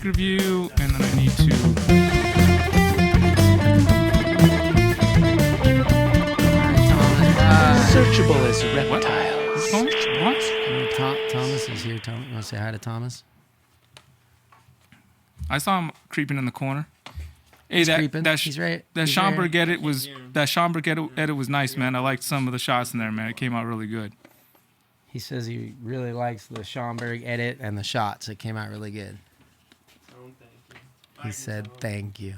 week review, and then I need to... Searchable as Reptiles. What? Thomas is here. You want to say hi to Thomas? I saw him creeping in the corner. Hey, He's creeping. He's right. That He's Schaumburg right. edit was nice, man. I liked some of the shots in there, man. It came out really good. He says he really likes the Schaumburg edit and the shots. It came out really good. He said thank you.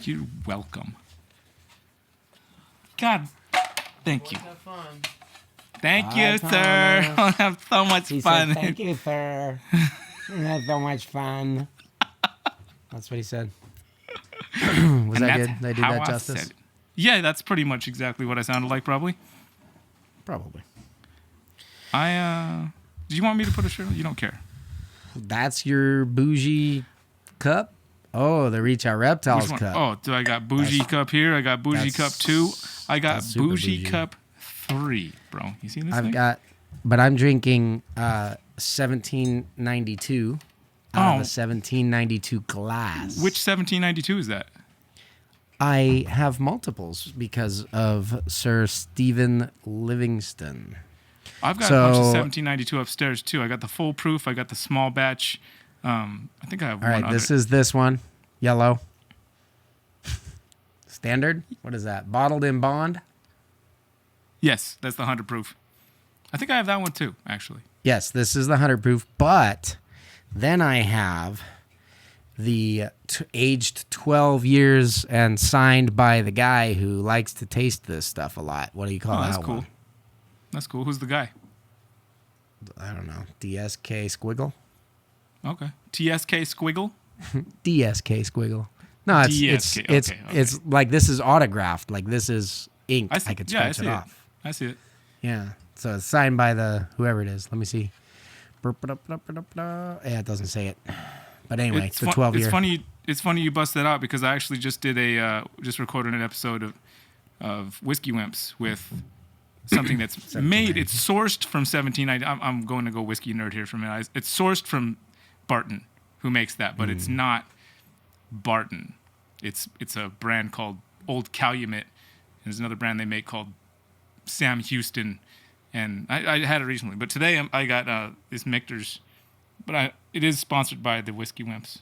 You're welcome. God, thank you. Thank you, sir. I'll have so much fun. Said, thank you, sir. I had so much fun. That's what he said. Was that good? Did I do that justice? Yeah, that's pretty much exactly what I sounded like, probably. Probably. Do you want me to put a shirt on? You don't care. That's your bougie cup? Oh, the Reach Out Reptiles cup. Oh, do I got bougie cup here? I got bougie cup 2. I got bougie cup 3, bro. You see this thing? But I'm drinking 1792 out of a 1792 glass. Which 1792 is that? I have multiples because of Sir Stephen Livingston. I've got a bunch of 1792 upstairs too. I got the full proof. I got the small batch. I think I have one. All right, this is this one. Yellow. Standard? What is that? Bottled in bond? Yes, that's the 100 proof. I think I have that one too, actually. Yes, this is the 100 proof, but then I have the aged 12 years and signed by the guy who likes to taste this stuff a lot. What do you call that? That's cool. One? That's cool. Who's the guy? I don't know. DSK Squiggle? Okay. TSK Squiggle? DSK Squiggle. No, it's like this is autographed. Like this is ink. I could scratch it off. I see it. Yeah. So it's signed by the whoever it is. Let me see. Yeah, it doesn't say it. But anyway, it's the 12 year. It's funny you bust that out because I actually just did just recorded an episode of Whiskey Wimps with something that's made. It's sourced from 1790. I'm going to go whiskey nerd here for a minute. It's sourced from Barton, who makes that, but it's not Barton. It's a brand called Old Calumet. There's another brand they make called Sam Houston, and I had it recently. But today I got this Michter's, but it is sponsored by the Whiskey Wimps.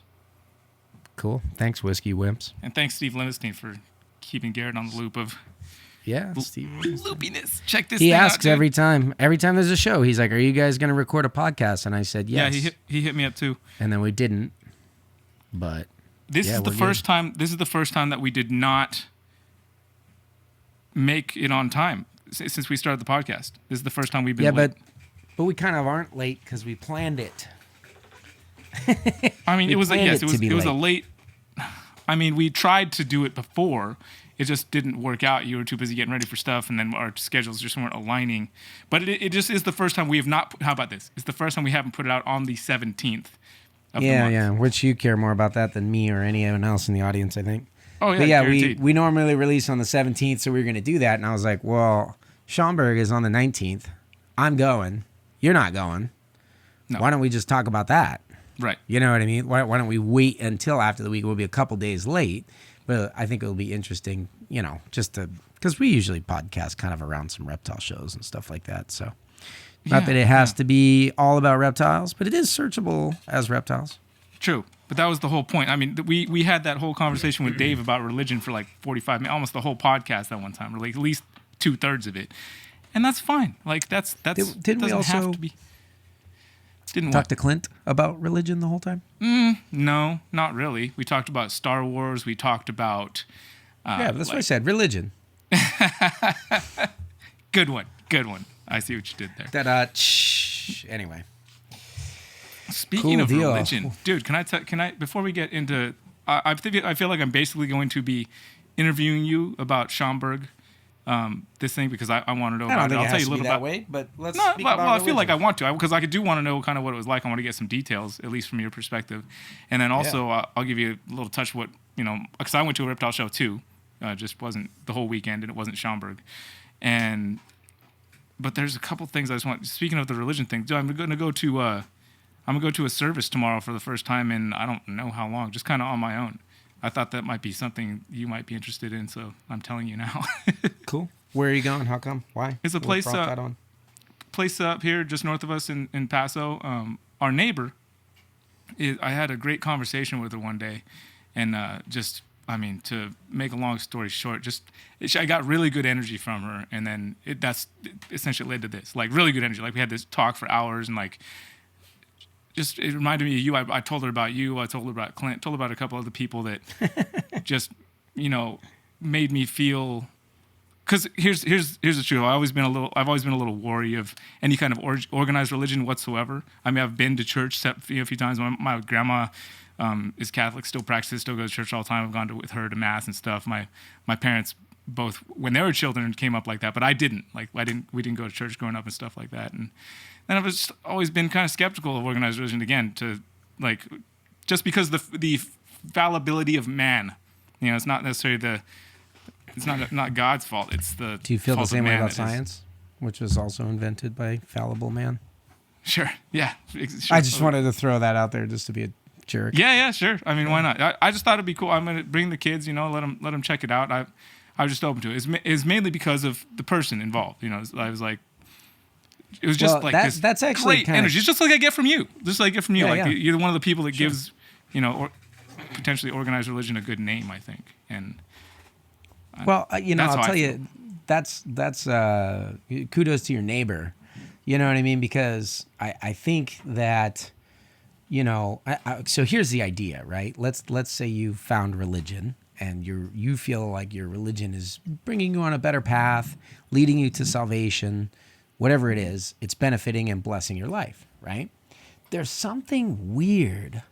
Cool. Thanks, Whiskey Wimps. And thanks, Steve Livingston, for keeping Garrett on the loop of Steve loopiness. Check this. He thing asks out, every time there's a show. He's like, "Are you guys going to record a podcast?" And I said, "Yes." Yeah, he hit me up too. And then we didn't. But this is the first time. This is the first time that we did not make it on time since we started the podcast. This is the first time we've been late. but we kind of aren't late because we planned it. I mean, it was a late. I mean, we tried to do it before. It just didn't work out. You were too busy getting ready for stuff, and then our schedules just weren't aligning. But it just is the first time we have not. How about this? It's the first time we haven't put it out on the 17th of the month. Yeah. Which you care more about that than me or anyone else in the audience, I think. Oh, yeah. But yeah, guaranteed. we normally release on the 17th, so we were going to do that. And I was like, well, Schaumburg is on the 19th. I'm going. You're not going. No. Why don't we just talk about that? Right. You know what I mean? Why don't we wait until after the week? We'll be a couple days late, but I think it'll be interesting, because we usually podcast kind of around some reptile shows and stuff like that. So not that it has to be all about reptiles, but it is searchable as reptiles. True. But that was the whole point. I mean, we had that whole conversation with Dave about religion for like 45 minutes, almost the whole podcast at one time, or like at least 2/3 of it. And that's fine. Like that's Didn't we also have to be. Didn't talk to Clint about religion the whole time? No, not really. We talked about Star Wars. We talked about that's what I said. Religion. Good one. I see what you did there. Anyway. Speaking of religion, dude, can I before we get into I feel like I'm basically going to be interviewing you about Schaumburg, this thing, because I want to know about it. I'll tell you a little about way, but let's speak about religion. I feel like I want to, because I do want to know kind of what it was like. I want to get some details, at least from your perspective, and then also I'll give you a little touch what because I went to a reptile show too, just wasn't the whole weekend, and it wasn't Schaumburg, but there's a couple things I just want. Speaking of the religion thing, I'm going to go to I'm gonna go to a service tomorrow for the first time in I don't know how long, just kind of on my own. I thought that might be something you might be interested in, so I'm telling you now. Cool. Where are you going? How come? Why? It's a What place brought that on? place up here just north of us in Paso. Our neighbor, I had a great conversation with her one day, and to make a long story short, I got really good energy from her, and then that's essentially led to this, like really good energy. Like we had this talk for hours, and like just it reminded me of you. I told her about you. I told her about Clint. Told her about a couple other people that just made me feel. Because here's the truth. I've always been a little wary of any kind of organized religion whatsoever. I mean, I've been to church a few times. My grandma is Catholic, still practices, still goes to church all the time. I've gone with her to mass and stuff. My parents both, when they were children, came up like that, but I didn't. Like we didn't go to church growing up and stuff like that. And then I've just always been kind of skeptical of organized religion again, just because the fallibility of man. It's not necessarily it's not God's fault. It's the Do you feel the fault of same way man about that science, which was also invented by fallible man? Sure. Yeah. Sure. I just wanted to throw that out there just to be a jerk. Yeah. Sure. I mean, why not? I just thought it'd be cool. I'm gonna bring the kids. Let them check it out. I was just open to it. It's mainly because of the person involved. I was like, it was just that's actually great energy. It's just like I get from you. Just like I get from you. Yeah, You're one of the people that gives, potentially organized religion a good name, I think. And well, I'll tell you, that's kudos to your neighbor. You know what I mean? Because I think that, so here's the idea, right? Let's say you found religion and you feel like your religion is bringing you on a better path, leading you to salvation, whatever it is, it's benefiting and blessing your life, right? There's something weird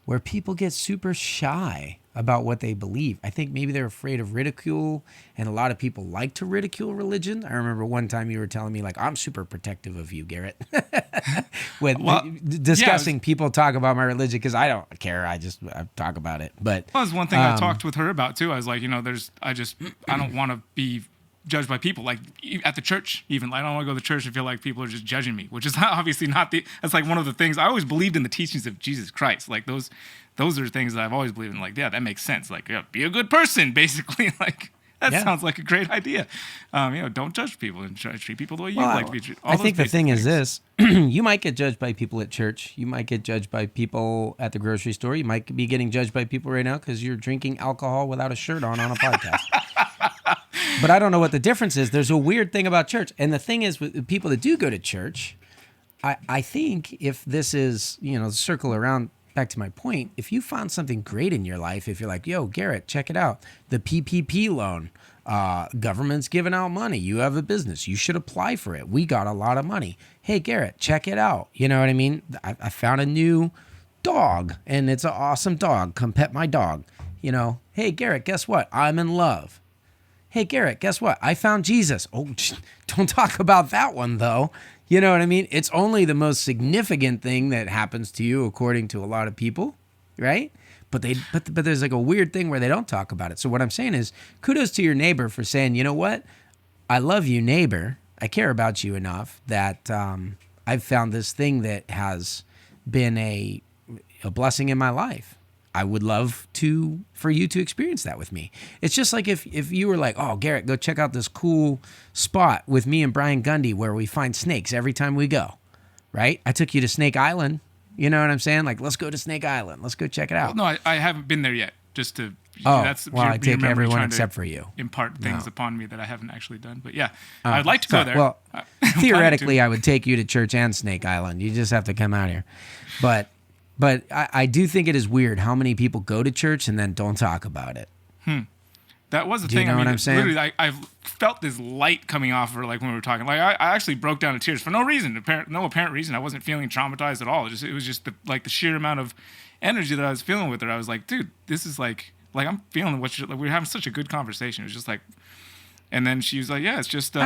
where people get super shy about what they believe. I think maybe they're afraid of ridicule, and a lot of people like to ridicule religion. I remember one time you were telling me, like, I'm super protective of you, Garrett, discussing people talk about my religion, because I don't care. I talk about it. But that was one thing I talked with her about too. I was like, I don't want to be judged by people, like at the church even. I don't want to go to church and feel like people are just judging me, which is obviously not that's like one of the things I always believed in, the teachings of Jesus Christ. Like those are things that I've always believed in. Like, yeah, that makes sense. Like, yeah, be a good person, basically. Like, that sounds like a great idea. Don't judge people and try to treat people the way you like to be treated. I think the thing is this: you might get judged by people at church. You might get judged by people at the grocery store. You might be getting judged by people right now because you're drinking alcohol without a shirt on a podcast. But I don't know what the difference is. There's a weird thing about church. And the thing is, with people that do go to church, I think if this is, circle around back to my point, if you found something great in your life, if you're like, yo, Garrett, check it out. The PPP loan, government's giving out money. You have a business. You should apply for it. We got a lot of money. Hey, Garrett, check it out. You know what I mean? I found a new dog, and it's an awesome dog. Come pet my dog. Hey, Garrett, guess what? I'm in love. Hey, Garrett, guess what? I found Jesus. Oh, don't talk about that one, though. You know what I mean? It's only the most significant thing that happens to you, according to a lot of people, right? But there's like a weird thing where they don't talk about it. So what I'm saying is, kudos to your neighbor for saying, you know what? I love you, neighbor. I care about you enough that I've found this thing that has been a blessing in my life. I would love for you to experience that with me. It's just like if you were like, oh, Garrett, go check out this cool spot with me and Brian Gundy where we find snakes every time we go, right? I took you to Snake Island. You know what I'm saying? Like, let's go to Snake Island. Let's go check it out. Well, no, I haven't been there yet. Just to I take everyone except for you. Impart things upon me that I haven't actually done. But yeah, I'd like to go there. Well, theoretically, I would take you to church and Snake Island. You just have to come out here. But I do think it is weird how many people go to church and then don't talk about it. That was the Do thing. You know what I'm saying? Literally, I felt this light coming off her, like when we were talking. Like I actually broke down in tears for no reason, no apparent reason. I wasn't feeling traumatized at all. It was just the sheer amount of energy that I was feeling with her. I was like, dude, this is like I'm feeling we're having such a good conversation. It was just like, and then she was like, yeah, it's just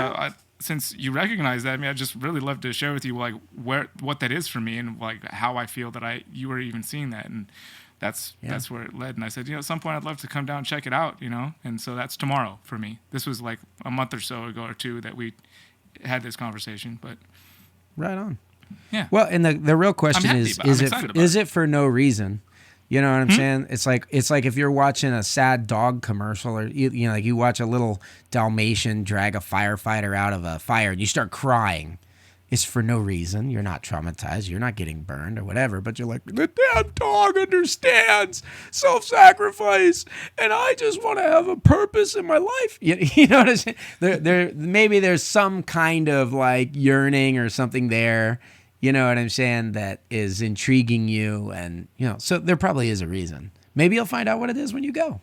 since you recognize that, I'd just really love to share with you like what that is for me and like how I feel that you were even seeing that, and that's where it led. And I said, at some point I'd love to come down and check it out, and so that's tomorrow for me. This was like a month or so ago or two that we had this conversation, but right on. Yeah. Well, and the real question happy is, about it. I'm excited about is it for no reason? You know what I'm saying? It's like if you're watching a sad dog commercial, or you know, like you watch a little Dalmatian drag a firefighter out of a fire and you start crying. It's for no reason. You're not traumatized. You're not getting burned or whatever. But you're like, the damn dog understands self-sacrifice, and I just want to have a purpose in my life. You know what I'm saying? Maybe there's some kind of like yearning or something there. You know what I'm saying? That is intriguing you, and you know. So there probably is a reason. Maybe you'll find out what it is when you go.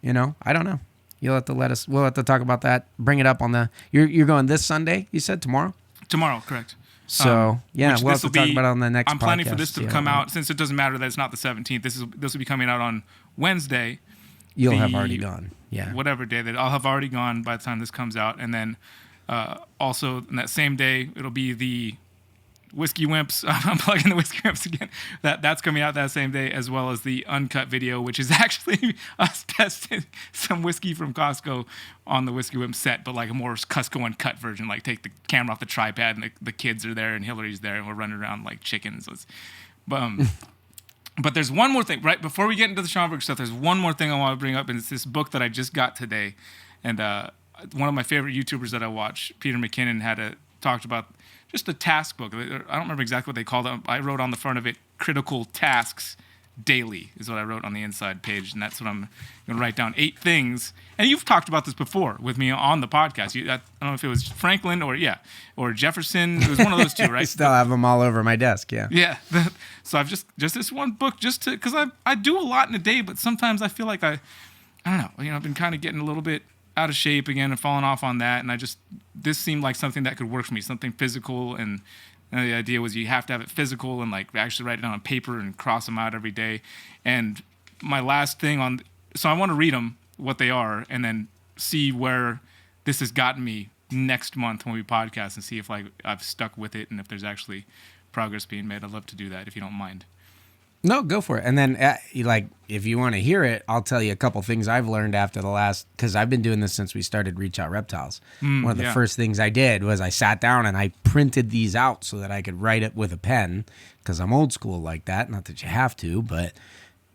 You know, I don't know. You'll have to let us. We'll have to talk about that. Bring it up on the. You're going this Sunday. You said tomorrow. Tomorrow, correct. So yeah, we'll have to talk about it on the next. I'm planning for this podcast. to come out, since it doesn't matter that it's not the 17th. This will be coming out on Wednesday. You'll have already gone. Yeah. Whatever day that I'll have already gone by the time this comes out, and then also in that same day it'll be the Whiskey Wimps. I'm plugging the Whiskey Wimps again. That's coming out that same day, as well as the uncut video, which is actually us testing some whiskey from Costco on the Whiskey Wimp set, but like a more Costco uncut version. Like take the camera off the tripod, and the kids are there, and Hillary's there, and we're running around like chickens. But there's one more thing, right before we get into the Schaumburg stuff. There's one more thing I want to bring up, and it's this book that I just got today, and one of my favorite YouTubers that I watch, Peter McKinnon, talked about just a task book. I don't remember exactly what they called it. I wrote on the front of it, Critical Tasks Daily is what I wrote on the inside page. And that's what I'm going to write down 8 things. And you've talked about this before with me on the podcast. I don't know if it was Franklin or Jefferson. It was one of those two, right? I still have them all over my desk. Yeah. Yeah. So I've just this one book because I do a lot in a day, but sometimes I feel like I don't know. You know, I've been kind of getting a little bit out of shape again and falling off on that, and this seemed like something that could work for me, something physical, and the idea was you have to have it physical and like actually write it down on paper and cross them out every day. And my last thing so I want to read them, what they are, and then see where this has gotten me next month when we podcast, and see if like I've stuck with it and if there's actually progress being made. I'd love to do that if you don't mind. No, go for it. And then, like, if you want to hear it, I'll tell you a couple things I've learned after because I've been doing this since we started Reach Out Reptiles. One of the first things I did was I sat down and I printed these out so that I could write it with a pen, because I'm old school like that. Not that you have to,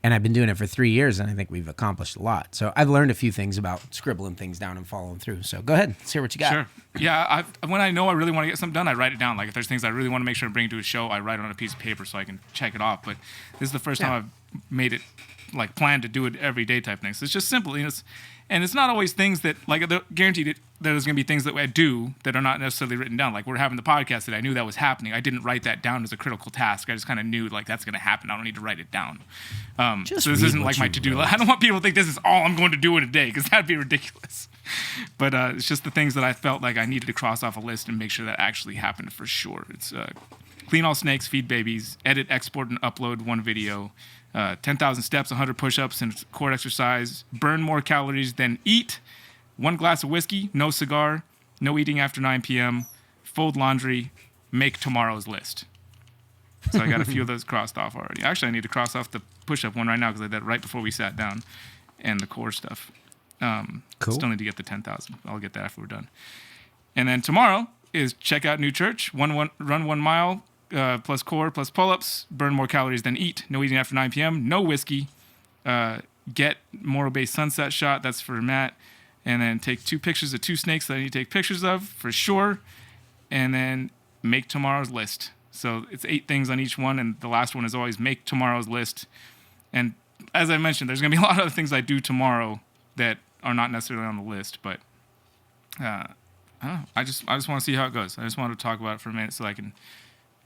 and I've been doing it for 3 years, and I think we've accomplished a lot. So I've learned a few things about scribbling things down and following through. So go ahead. Let's hear what you got. Sure. Yeah, when I know I really want to get something done, I write it down. Like if there's things I really want to make sure I bring to a show, I write it on a piece of paper so I can check it off. But this is the first time I've made it like planned to do it every day type thing. So it's just simple. You know, and it's not always things that like guaranteed there's going to be things that I do that are not necessarily written down. Like we're having the podcast today. I knew that was happening. I didn't write that down as a critical task. I just kind of knew like that's going to happen. I don't need to write it down. So this isn't like my to-do list. I don't want people to think this is all I'm going to do in a day, because that'd be ridiculous. But it's just the things that I felt like I needed to cross off a list and make sure that actually happened for sure. It's clean all snakes, feed babies, edit, export, and upload 1 video, 10,000 steps, 100 push-ups, and core exercise, burn more calories than eat, 1 glass of whiskey, no cigar, no eating after 9 p.m., fold laundry, make tomorrow's list. So I got a few of those crossed off already. Actually, I need to cross off the push-up one right now because I did that right before we sat down, and the core stuff. Cool. Still need to get the 10,000. I'll get that after we're done. And then tomorrow is check out new church, run 1 mile, plus core, plus pull-ups, burn more calories than eat, no eating after 9 p.m., no whiskey, get Morro Bay sunset shot, that's for Matt, and then take 2 pictures of 2 snakes that I need to take pictures of, for sure, and then make tomorrow's list. So it's 8 things on each one, and the last one is always make tomorrow's list. And as I mentioned, there's going to be a lot of other things I do tomorrow that are not necessarily on the list, but I don't know. I just want to see how it goes. I just wanted to talk about it for a minute so I can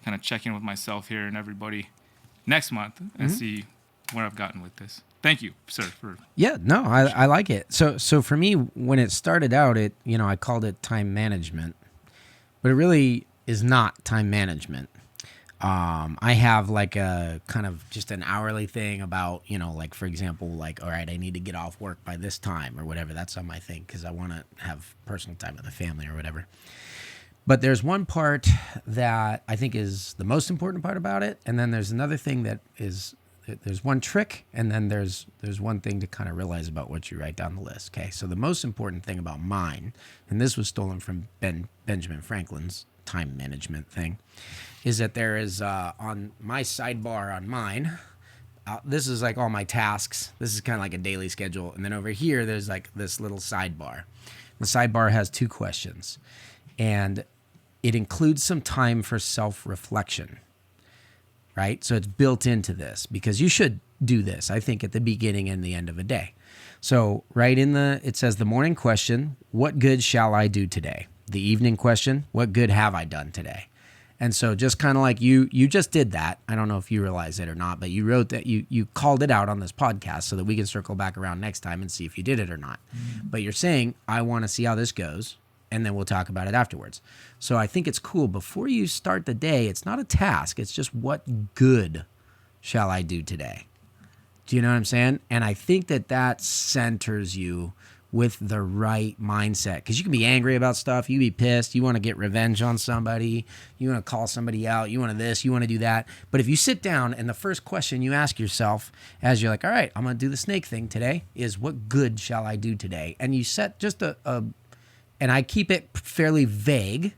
kind of check in with myself here and everybody next month and see where I've gotten with this. Thank you, sir. I like it. So for me, when it started out, I called it time management, but it really is not time management. I have like a kind of just an hourly thing about, like, for example, like, all right, I need to get off work by this time or whatever. That's on my thing because I want to have personal time with the family or whatever. But there's one part that I think is the most important part about it. And then there's another thing that is, there's one trick, and then there's one thing to kind of realize about what you write down the list. Okay, so the most important thing about mine, and this was stolen from Benjamin Franklin's time management thing, is that there is on my sidebar on mine, this is like all my tasks. This is kind of like a daily schedule. And then over here, there's like this little sidebar. The sidebar has 2 questions, and it includes some time for self-reflection, right? So it's built into this because you should do this, I think, at the beginning and the end of a day. So right it says the morning question, what good shall I do today? The evening question, what good have I done today? And so just kind of like you just did that. I don't know if you realize it or not, but you wrote that you called it out on this podcast so that we can circle back around next time and see if you did it or not. But you're saying, I want to see how this goes, and then we'll talk about it afterwards. So I think it's cool. Before you start the day, it's not a task. It's just what good shall I do today? Do you know what I'm saying? And I think that centers you with the right mindset, because you can be angry about stuff. You be pissed. You want to get revenge on somebody. You want to call somebody out. You want to this. You want to do that. But if you sit down and the first question you ask yourself as you're like, all right, I'm going to do the snake thing today is what good shall I do today? And you set just and I keep it fairly vague,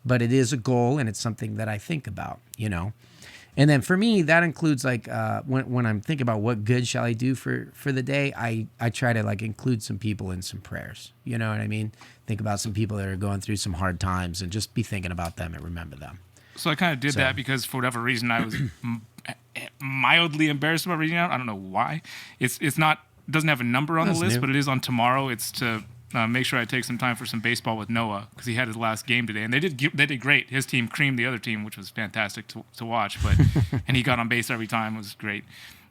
but it is a goal and it's something that I think about, you know? And then for me, that includes like when I'm thinking about what good shall I do for the day, I try to like include some people in some prayers. You know what I mean? Think about some people that are going through some hard times and just be thinking about them and remember them. So I kind of did that because for whatever reason I was mildly embarrassed about reading out. I don't know why. It doesn't have a number on the list, but it is on tomorrow. It's to make sure I take some time for some baseball with Noah because he had his last game today, and they did great. His team creamed the other team, which was fantastic to watch. But and he got on base every time. It was great.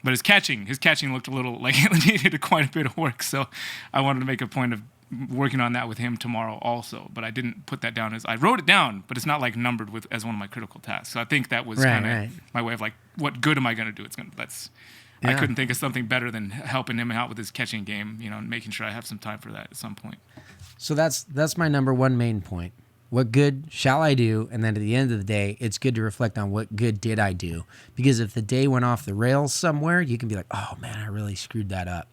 But his catching looked a little like it needed quite a bit of work. So I wanted to make a point of working on that with him tomorrow also. But I didn't put that down I wrote it down, but it's not like numbered as one of my critical tasks. So I think that was kind of my way of like, what good am I going to do? I couldn't think of something better than helping him out with his catching game, you know, and making sure I have some time for that at some point. So that's my number one main point. What good shall I do? And then at the end of the day, it's good to reflect on what good did I do? Because if the day went off the rails somewhere, you can be like, oh man, I really screwed that up.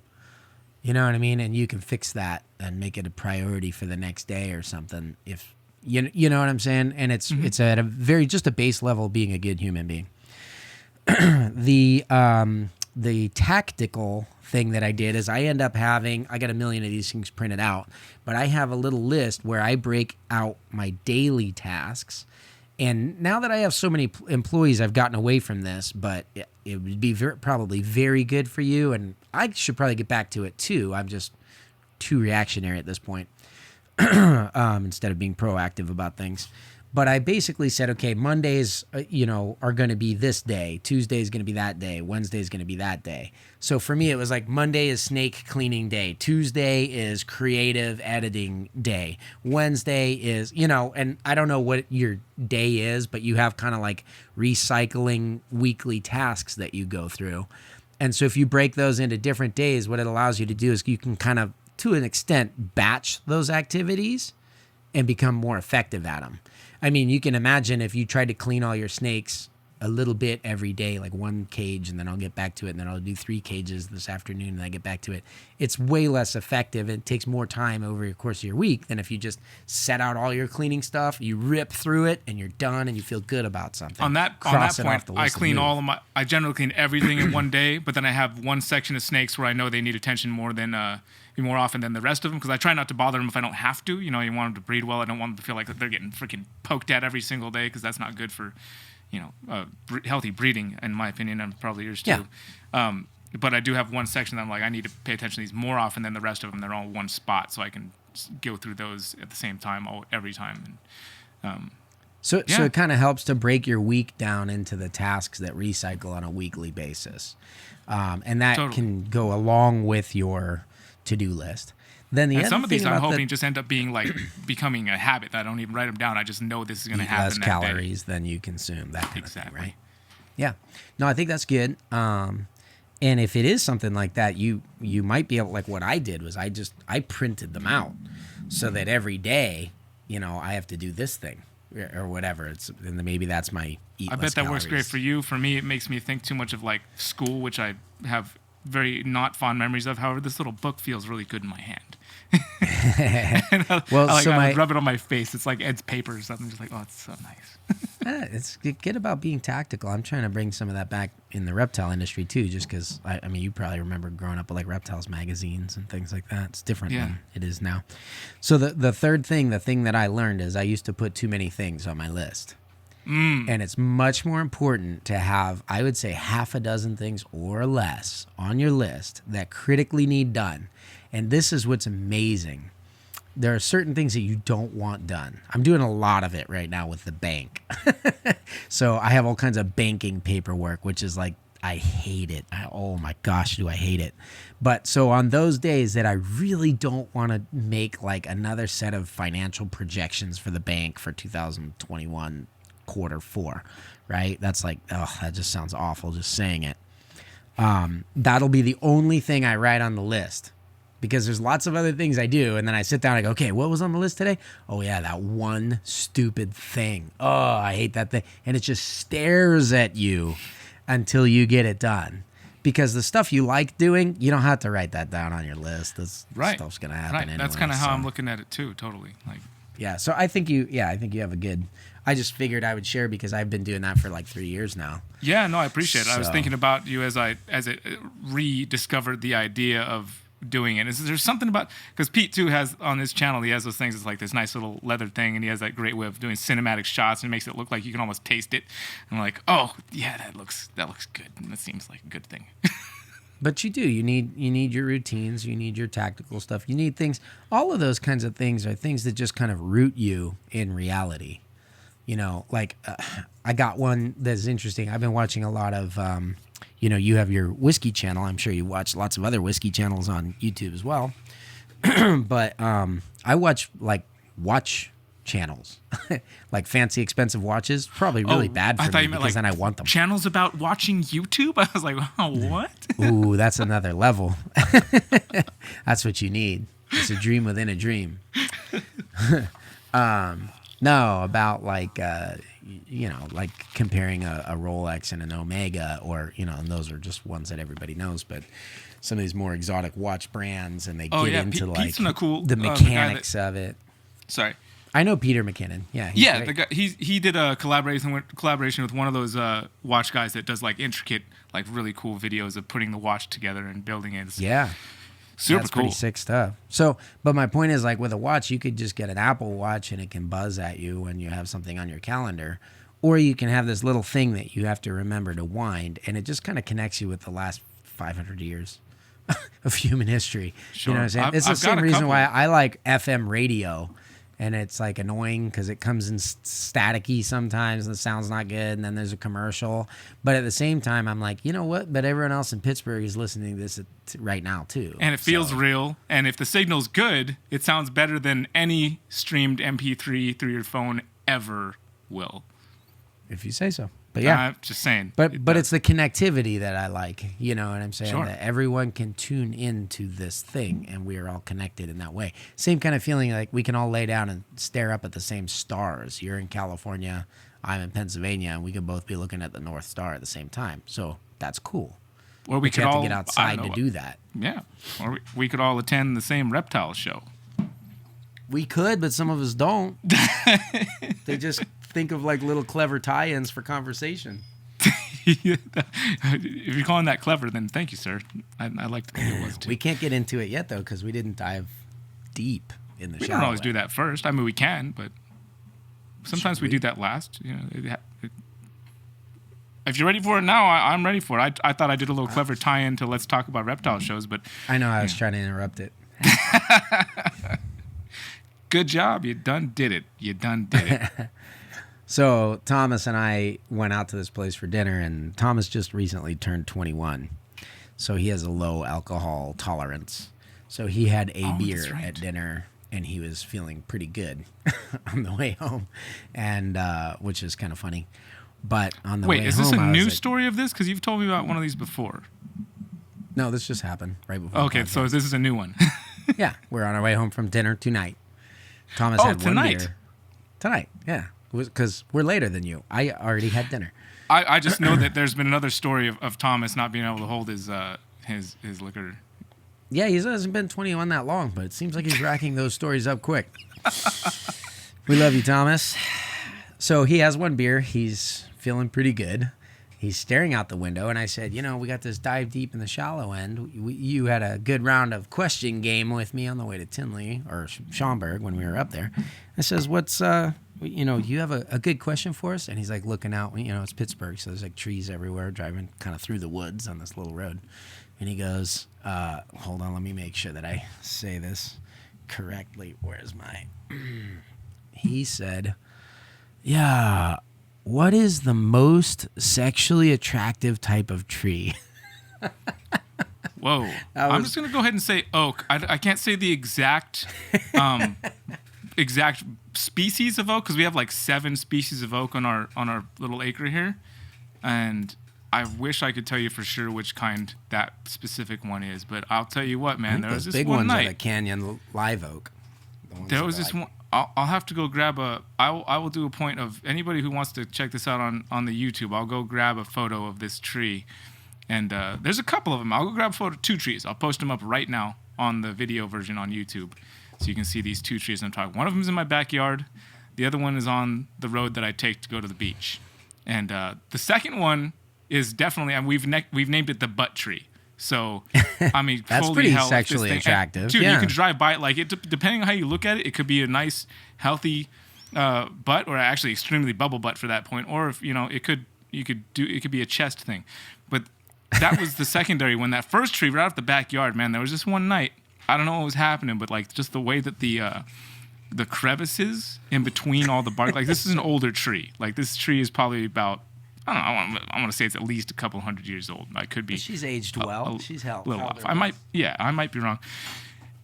You know what I mean? And you can fix that and make it a priority for the next day or something. If you know what I'm saying? And it's at a very, just a base level, being a good human being. The tactical thing that I did is I got a million of these things printed out, but I have a little list where I break out my daily tasks. And now that I have so many employees, I've gotten away from this, but it would be probably very good for you. And I should probably get back to it too. I'm just too reactionary at this point instead of being proactive about things. But I basically said, okay, Mondays, are going to be this day. Tuesday is going to be that day. Wednesday is going to be that day. So for me, it was like Monday is snake cleaning day. Tuesday is creative editing day. Wednesday is, and I don't know what your day is, but you have kind of like recycling weekly tasks that you go through. And so if you break those into different days, what it allows you to do is you can kind of, to an extent, batch those activities and become more effective at them. I mean, you can imagine if you tried to clean all your snakes a little bit every day, like one cage, and then I'll get back to it, and then I'll do 3 cages this afternoon, and I get back to it. It's way less effective. It takes more time over the course of your week than if you just set out all your cleaning stuff, you rip through it, and you're done, and you feel good about something. On that point, I generally clean everything in one day, but then I have one section of snakes where I know they need attention more often than the rest of them, because I try not to bother them if I don't have to. You want them to breed well. I don't want them to feel like they're getting freaking poked at every single day, because that's not good for, healthy breeding, in my opinion, and probably yours too. Yeah. But I do have one section that I'm like, I need to pay attention to these more often than the rest of them. They're all in one spot, so I can go through those at the same time every time. So it kind of helps to break your week down into the tasks that recycle on a weekly basis. And that can go along with your to-do list. Then some of these I'm hoping just end up being like becoming a habit that I don't even write them down. I just know this is going to happen. Less calories than you consume, that kind of thing, right? Yeah. No, I think that's good. And if it is something like that, you might be able, like what I did was I printed them out so that every day, I have to do this thing or whatever. And maybe that's my eat I less bet that calories. Works great for you. For me, it makes me think too much of like school, which I have very not fond memories of. However, this little book feels really good in my hand. And Well, I would rub it on my face. It's like Ed's paper or something. Just like, oh, it's so nice. It's good about being tactical. I'm trying to bring some of that back in the reptile industry too, just because I mean, you probably remember growing up with like Reptiles magazines and things like that. It's different than it is now. So the third thing, the thing that I learned is I used to put too many things on my list. And it's much more important to have, I would say, half a dozen things or less on your list that critically need done. And this is what's amazing. There are certain things that you don't want done. I'm doing a lot of it right now with the bank. So I have all kinds of banking paperwork, which is like, I hate it. Oh my gosh, do I hate it. But so on those days that I really don't want to make like another set of financial projections for the bank for 2021 quarter 4, right? That's like, oh, that just sounds awful just saying it. That'll be the only thing I write on the list. Because there's lots of other things I do, and then I sit down and I go, okay, what was on the list today? Oh, yeah, that one stupid thing. Oh, I hate that thing. And it just stares at you until you get it done. Because the stuff you like doing, you don't have to write that down on your list. This stuff's going to happen anyway. That's kind of how I'm looking at it, too, totally. Like, yeah, so I think you have a good... I just figured I would share because I've been doing that for like 3 years now. Yeah, no, I appreciate it. I was thinking about you as I rediscovered the idea of doing it. Is there something about, because Pete too has on his channel, he has those things. It's like this nice little leather thing, and he has that great way of doing cinematic shots, and it makes it look like you can almost taste it. And I'm like, oh yeah, that looks good. And that seems like a good thing. But you do. You need your routines. You need your tactical stuff. You need things. All of those kinds of things are things that just kind of root you in reality. You know, like I got one that's interesting. I've been watching a lot of. You have your whiskey channel. I'm sure you watch lots of other whiskey channels on YouTube as well. But I watch like watch channels, like fancy, expensive watches. Probably really bad for me because then I want them. Channels about watching YouTube? I was like, oh, what? Ooh, that's another level. That's what you need. It's a dream within a dream. No, about like, like comparing a Rolex and an Omega, or, and those are just ones that everybody knows, but some of these more exotic watch brands, and they get into Pete's the mechanics of it. Sorry. I know Peter McKinnon. Yeah. The guy, he did a collaboration with one of those watch guys that does like intricate, like really cool videos of putting the watch together and building it. Yeah. Super That's cool. Pretty sick stuff. So, but my point is, like with a watch, you could just get an Apple Watch and it can buzz at you when you have something on your calendar, or you can have this little thing that you have to remember to wind, and it just kind of connects you with the last 500 years of human history. Sure. You know what I'm saying? It's the same reason why I like FM radio. And it's like annoying because it comes in staticky sometimes and the sound's not good, and then there's a commercial. But at the same time, I'm like, you know what? But everyone else in Pittsburgh is listening to this right now too. And it feels real. And if the signal's good, it sounds better than any streamed MP3 through your phone ever will. If you say so. But yeah, I'm just saying. But it's the connectivity that I like. You know what I'm saying? Sure. That everyone can tune into this thing, and we are all connected in that way. Same kind of feeling, like we can all lay down and stare up at the same stars. You're in California, I'm in Pennsylvania, and we can both be looking at the North Star at the same time. So that's cool. Or we could have all to get outside to do that. Yeah. Or we could all attend the same Reptile show. We could, but some of us don't. They just think of like little clever tie-ins for conversation. If you're calling that clever, then thank you, sir. I like to think it was too. We can't get into it yet though, because we didn't dive deep in the show. We don't always do that first. I mean, we can, but sometimes we do that last. If you're ready for it now, I'm ready for it. I thought I did a little clever tie-in to Let's Talk About Reptile shows, but I know I was trying to interrupt it. Good job. You done did it. So Thomas and I went out to this place for dinner, and Thomas just recently turned 21. So he has a low alcohol tolerance. So he had a beer at dinner, and he was feeling pretty good on the way home, and which is kind of funny. But on the way home... Wait, is this a new story of this? Because you've told me about one of these before. No, this just happened right before. Okay, so this is a new one. Yeah, we're on our way home from dinner tonight. Thomas had one beer. Tonight, yeah. Because we're later than you. I already had dinner. I just know that there's been another story of Thomas not being able to hold his liquor Yeah, he hasn't been 21 that long, but it seems like he's racking those stories up quick. We love you, Thomas. So he has one beer. He's feeling pretty good. He's staring out the window, and I said, we got this dive deep in the shallow end. You had a good round of question game with me on the way to Tinley or Schaumburg when we were up there. I says, what's, you have a good question for us? And he's like looking out, it's Pittsburgh, so there's like trees everywhere, driving kind of through the woods on this little road. And he goes, hold on, let me make sure that I say this correctly. Where's my... He said, yeah, what is the most sexually attractive type of tree? Whoa. I'm just going to go ahead and say oak. I can't say the exact exact species of oak because we have like 7 species of oak on our little acre here. And I wish I could tell you for sure which kind that specific one is, but I'll tell you what, man. There was this big one ones night. are the Canyon live oak. There was this one. I'll have to go grab I will do a point of anybody who wants to check this out on the YouTube. I'll go grab a photo of this tree, and there's a couple of them. I'll go grab a photo of 2 trees. I'll post them up right now on the video version on YouTube, so you can see these 2 trees I'm talking. One of them is in my backyard. The other one is on the road that I take to go to the beach, and the second one is definitely, and we've named it the butt tree. So, I mean, that's pretty sexually attractive. And, dude, you can drive by it. Like, depending on how you look at it, it could be a nice, healthy butt, or actually extremely bubble butt for that point. Or if it could be a chest thing. But that was the secondary one. That first tree right off the backyard, man. There was just one night. I don't know what was happening, but like just the way that the crevices in between all the bark. Like, this is an older tree. Like, this tree is probably about, I don't know, I want to say it's at least a couple hundred years old. I could be. She's aged well. She's healthy. Little off. I might be wrong.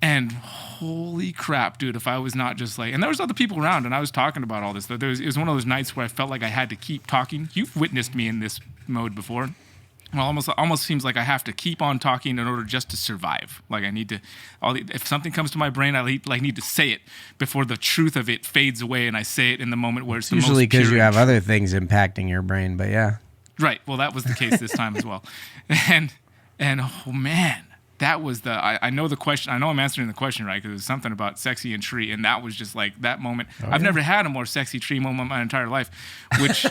And holy crap, dude, if I was not just like, and there was other people around, and I was talking about all this. It was one of those nights where I felt like I had to keep talking. You've witnessed me in this mode before. Well, almost seems like I have to keep on talking in order just to survive. Like I need to, if something comes to my brain, I need to say it before the truth of it fades away, and I say it in the moment where it's the most usually because you have true. other things impacting your brain. But yeah, right. Well, that was the case this time as well, and oh man, that was I know the question. I know I'm answering the question right because it was something about sexy and tree, and that was just like that moment. I've never had a more sexy tree moment in my entire life, which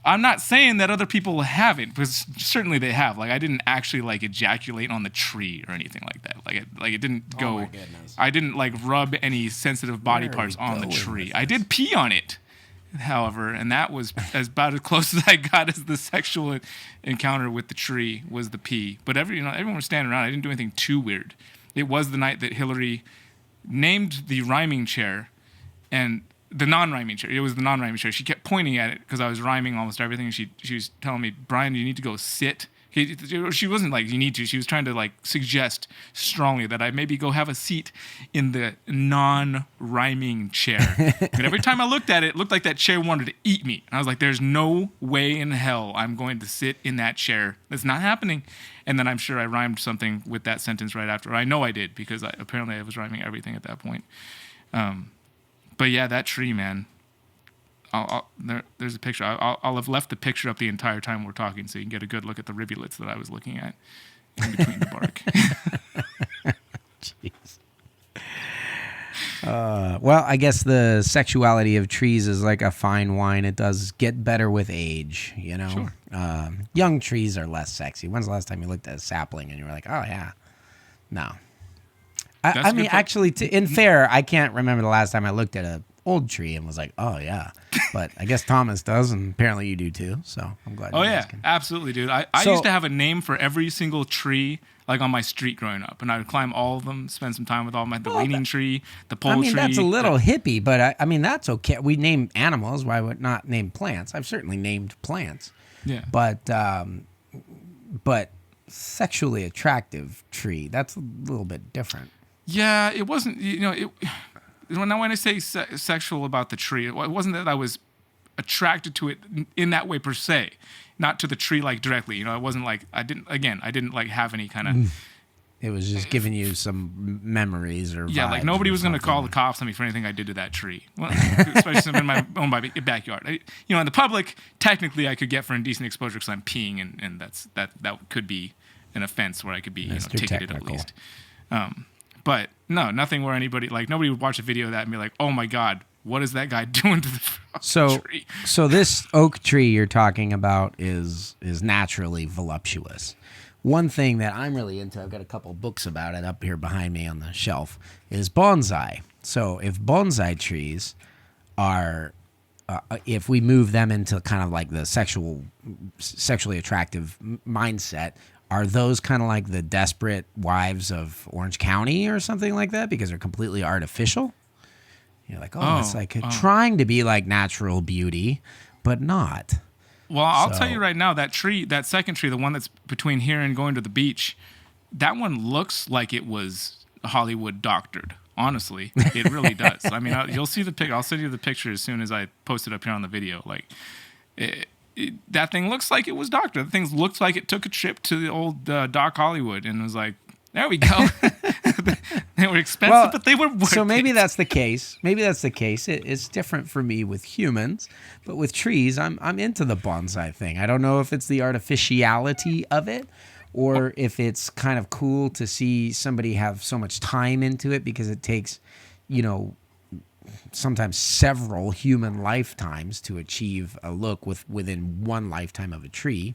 I'm not saying that other people haven't, because certainly they have. Like, I didn't actually like ejaculate on the tree or anything like that. Like it didn't go. Oh my goodness. I didn't like rub any sensitive body parts on the tree. I did pee on it, however, and that was about as close as I got as the sexual encounter with the tree was the pee. But everyone was standing around. I didn't do anything too weird. It was the night that Hillary named the rhyming chair, and the non-rhyming chair. It was the non-rhyming chair. She kept pointing at it because I was rhyming almost everything. And she was telling me, Brian, you need to go sit. She wasn't like, you need to. She was trying to like suggest strongly that I maybe go have a seat in the non-rhyming chair. And every time I looked at it, it looked like that chair wanted to eat me. And I was like, there's no way in hell I'm going to sit in that chair. That's not happening. And then I'm sure I rhymed something with that sentence right after. I know I did because apparently I was rhyming everything at that point. But yeah, that tree, man. There's a picture. I'll have left the picture up the entire time we're talking, so you can get a good look at the rivulets that I was looking at in between the bark. Jeez. Well, I guess the sexuality of trees is like a fine wine. It does get better with age, you know. Sure. Young trees are less sexy. When's the last time you looked at a sapling and you were like, oh yeah? No. I mean, actually, in fair, I can't remember the last time I looked at an old tree and was like, oh, yeah. But I guess Thomas does, and apparently you do, too. So I'm glad you're asking. Absolutely, dude. I used to have a name for every single tree, like on my street growing up. And I would climb all of them, spend some time with all the leaning tree, the pole tree. I mean, that's a little hippie, but I mean, that's okay. We name animals. Why would not name plants? I've certainly named plants. Yeah. But sexually attractive tree, that's a little bit different. Yeah, it wasn't, when I say sexual about the tree, it wasn't that I was attracted to it in that way per se, not to the tree like directly. It wasn't like I didn't like have any kind of. It was just giving you some memories or yeah, like nobody was going to call the cops on me for anything I did to that tree, especially in my own backyard. In the public, technically I could get for indecent exposure because I'm peeing, and that could be an offense where I could be Mr. ticketed Technical. at least. But no, nothing where nobody would watch a video of that and be like, oh my God, what is that guy doing to the tree? So this oak tree you're talking about is naturally voluptuous. One thing that I'm really into, I've got a couple books about it up here behind me on the shelf, is bonsai. So if bonsai trees are, if we move them into kind of like the sexually attractive mindset, are those kind of like the Desperate Wives of Orange County or something like that because they're completely artificial? You're like, it's like trying to be like natural beauty, but not. Well, I'll tell you right now, that tree, that second tree, the one that's between here and going to the beach, that one looks like it was Hollywood doctored. Honestly, it really does. I mean, you'll see the picture. I'll send you the picture as soon as I post it up here on the video. Like, that thing looks like it was doctored. The thing looks like it took a trip to the old Doc Hollywood and was like, there we go. They were expensive, but they were worth So maybe it. that's the case. Maybe that's the case. It's different for me with humans, but with trees, I'm into the bonsai thing. I don't know if it's the artificiality of it or if it's kind of cool to see somebody have so much time into it because it takes, sometimes several human lifetimes to achieve a look within one lifetime of a tree.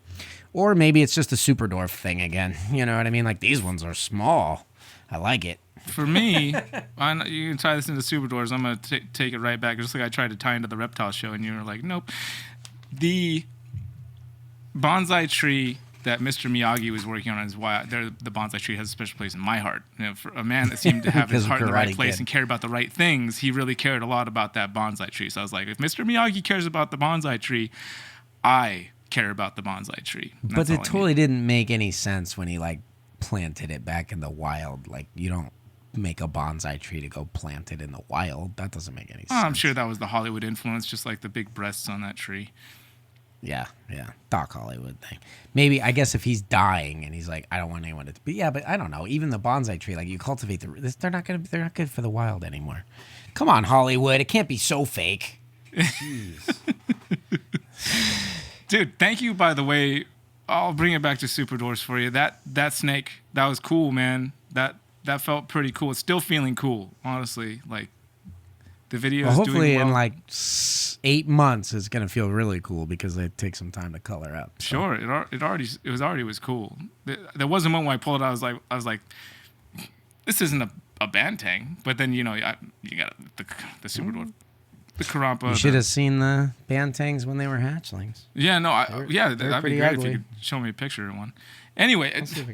Or maybe it's just a super dwarf thing again. You know what I mean? Like, these ones are small. I like it. For me, you can tie this into super doors. I'm going to take it right back. Just like I tried to tie into the reptile show, and you were like, nope. The bonsai tree that Mr. Miyagi was working on is why the bonsai tree has a special place in my heart. For a man that seemed to have his heart in the right place and cared about the right things, he really cared a lot about that bonsai tree. So I was like, if Mr. Miyagi cares about the bonsai tree, I care about the bonsai tree. But it totally didn't make any sense when he planted it back in the wild. Like, you don't make a bonsai tree to go plant it in the wild. That doesn't make any sense. I'm sure that was the Hollywood influence, just like the big breasts on that tree. Yeah. Doc Hollywood thing. Maybe, I guess if he's dying and he's like, I don't want anyone to. But yeah, but I don't know. Even the bonsai tree, like you cultivate they're not good for the wild anymore. Come on, Hollywood. It can't be so fake. Jeez. Dude, thank you, by the way. I'll bring it back to Super Doors for you. That snake, that was cool, man. That felt pretty cool. It's still feeling cool, honestly. Like, the video is hopefully doing well. in 8 months it's going to feel really cool because they take some time to color up. So. Sure, it already was cool. There was a moment when I pulled it out, I was like, this isn't a bantang. But then, you got the Super Dwarf, the Karampa. You should have seen the bantangs when they were hatchlings. Yeah, no, that'd be great ugly. if you could show me a picture of one. Anyway,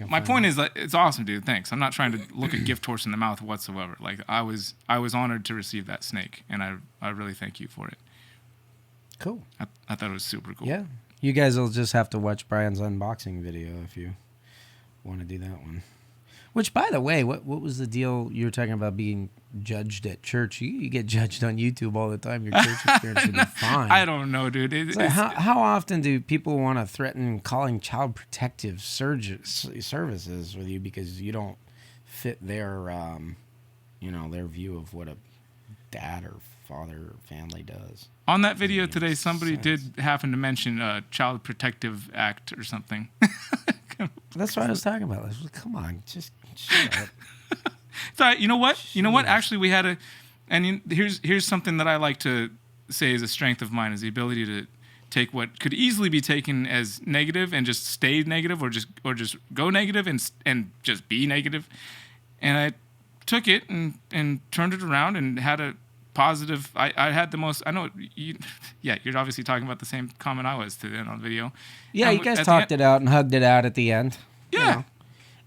my point is that it's awesome, dude. Thanks. I'm not trying to look a gift horse in the mouth whatsoever. Like, I was honored to receive that snake, and I really thank you for it. Cool. I thought it was super cool. Yeah. You guys will just have to watch Brian's unboxing video if you want to do that one. Which, by the way, what was the deal? You were talking about being judged at church. You get judged on YouTube all the time. Your church experience should be fine. I don't know, dude. How often do people want to threaten calling child protective services with you because you don't fit their, their view of what a dad or father or family does? On that video today, somebody did happen to mention Child Protective Act or something. That's what I was talking about. Come on, just shut up. It's all right. You know what? Jeez. You know what? Actually, we had here's something that I like to say is a strength of mine, is the ability to take what could easily be taken as negative and just stay negative, or just go negative and just be negative. And I took it and turned it around and had a positive. I had the most. I know. You're obviously talking about the same comment I was today on the video. Yeah, you guys talked it out and hugged it out at the end. Yeah.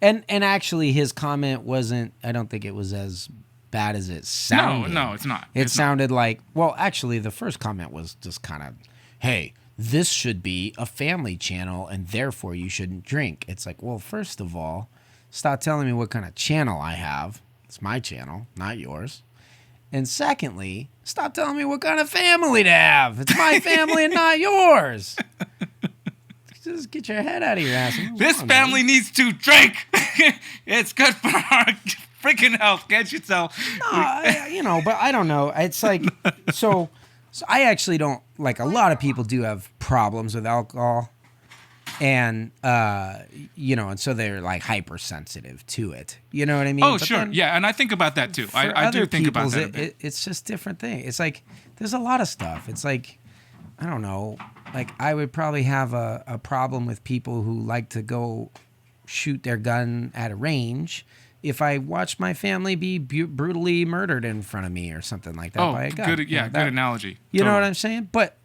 And actually, his comment wasn't. I don't think it was as bad as it sounded. No, it's not. It sounded like. Well, actually, the first comment was just kind of, "Hey, this should be a family channel, and therefore you shouldn't drink." It's like, well, first of all, stop telling me what kind of channel I have. It's my channel, not yours. And secondly, stop telling me what kind of family to have. It's my family and not yours. Just get your head out of your ass. This family needs to drink. It's good for our freaking health. Can't you tell? No, but I don't know. It's like, so I actually don't, like, a lot of people do have problems with alcohol. And and so they're like hypersensitive to it. You know what I mean? Oh, But sure. then Yeah, and I think about that too. I do other think about people's, that. it's just different thing. It's like there's a lot of stuff. It's like, I don't know. Like I would probably have a problem with people who like to go shoot their gun at a range if I watched my family be brutally murdered in front of me or something like that by a gun. Good. Yeah, good analogy. You know what I'm saying? But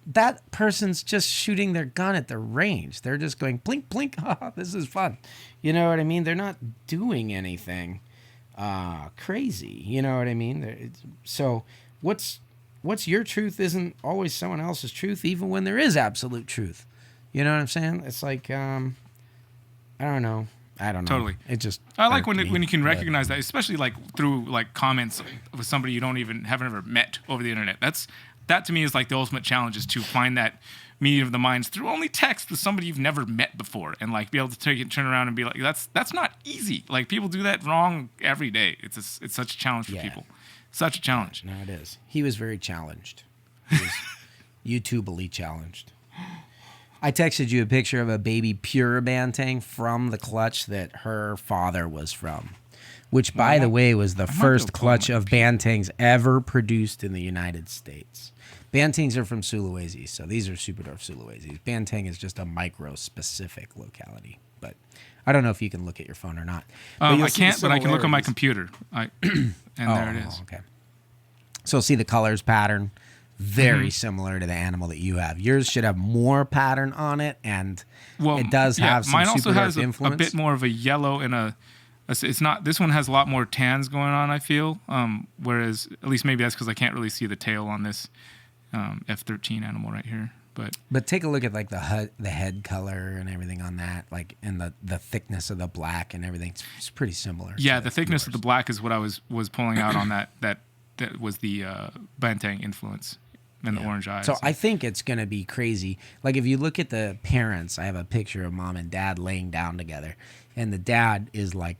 that person's just shooting their gun at the range. They're just going blink, blink. This is fun. You know what I mean? They're not doing anything crazy. You know what I mean? So what's your truth isn't always someone else's truth, even when there is absolute truth. You know what I'm saying? It's like I don't know. Totally. It just I like when you can recognize that, especially like through like comments with somebody you haven't ever met over the internet. That to me is like the ultimate challenge, is to find that meeting of the minds through only text with somebody you've never met before, and like be able to turn around and be like, that's not easy. Like people do that wrong every day. It's such a challenge for people. Such a challenge. No, it is. He was very challenged. He was YouTubeably challenged. I texted you a picture of a baby pure bantang from the clutch that her father was from, which, by the way, was the first clutch of bantangs ever produced in the United States. Bantangs are from Sulawesi, so these are Superdorf Sulawesi. Bantang is just a micro-specific locality, but I don't know if you can look at your phone or not. I can't, but I can look on my computer. And there it is. Okay. So see the colors pattern, very similar to the animal that you have. Yours should have more pattern on it, and it does have some mine also has influence. a bit more of a yellow and it's not. This one has a lot more tans going on, I feel. Whereas, at least maybe that's because I can't really see the tail on this F13 animal right here. But take a look at like the head color and everything on that, like, and the thickness of the black and everything. It's pretty similar. Yeah, the thickness of the black is what I was pulling out on that was the bantang influence and the orange eyes. So I think it's going to be crazy. Like if you look at the parents, I have a picture of mom and dad laying down together, and the dad is like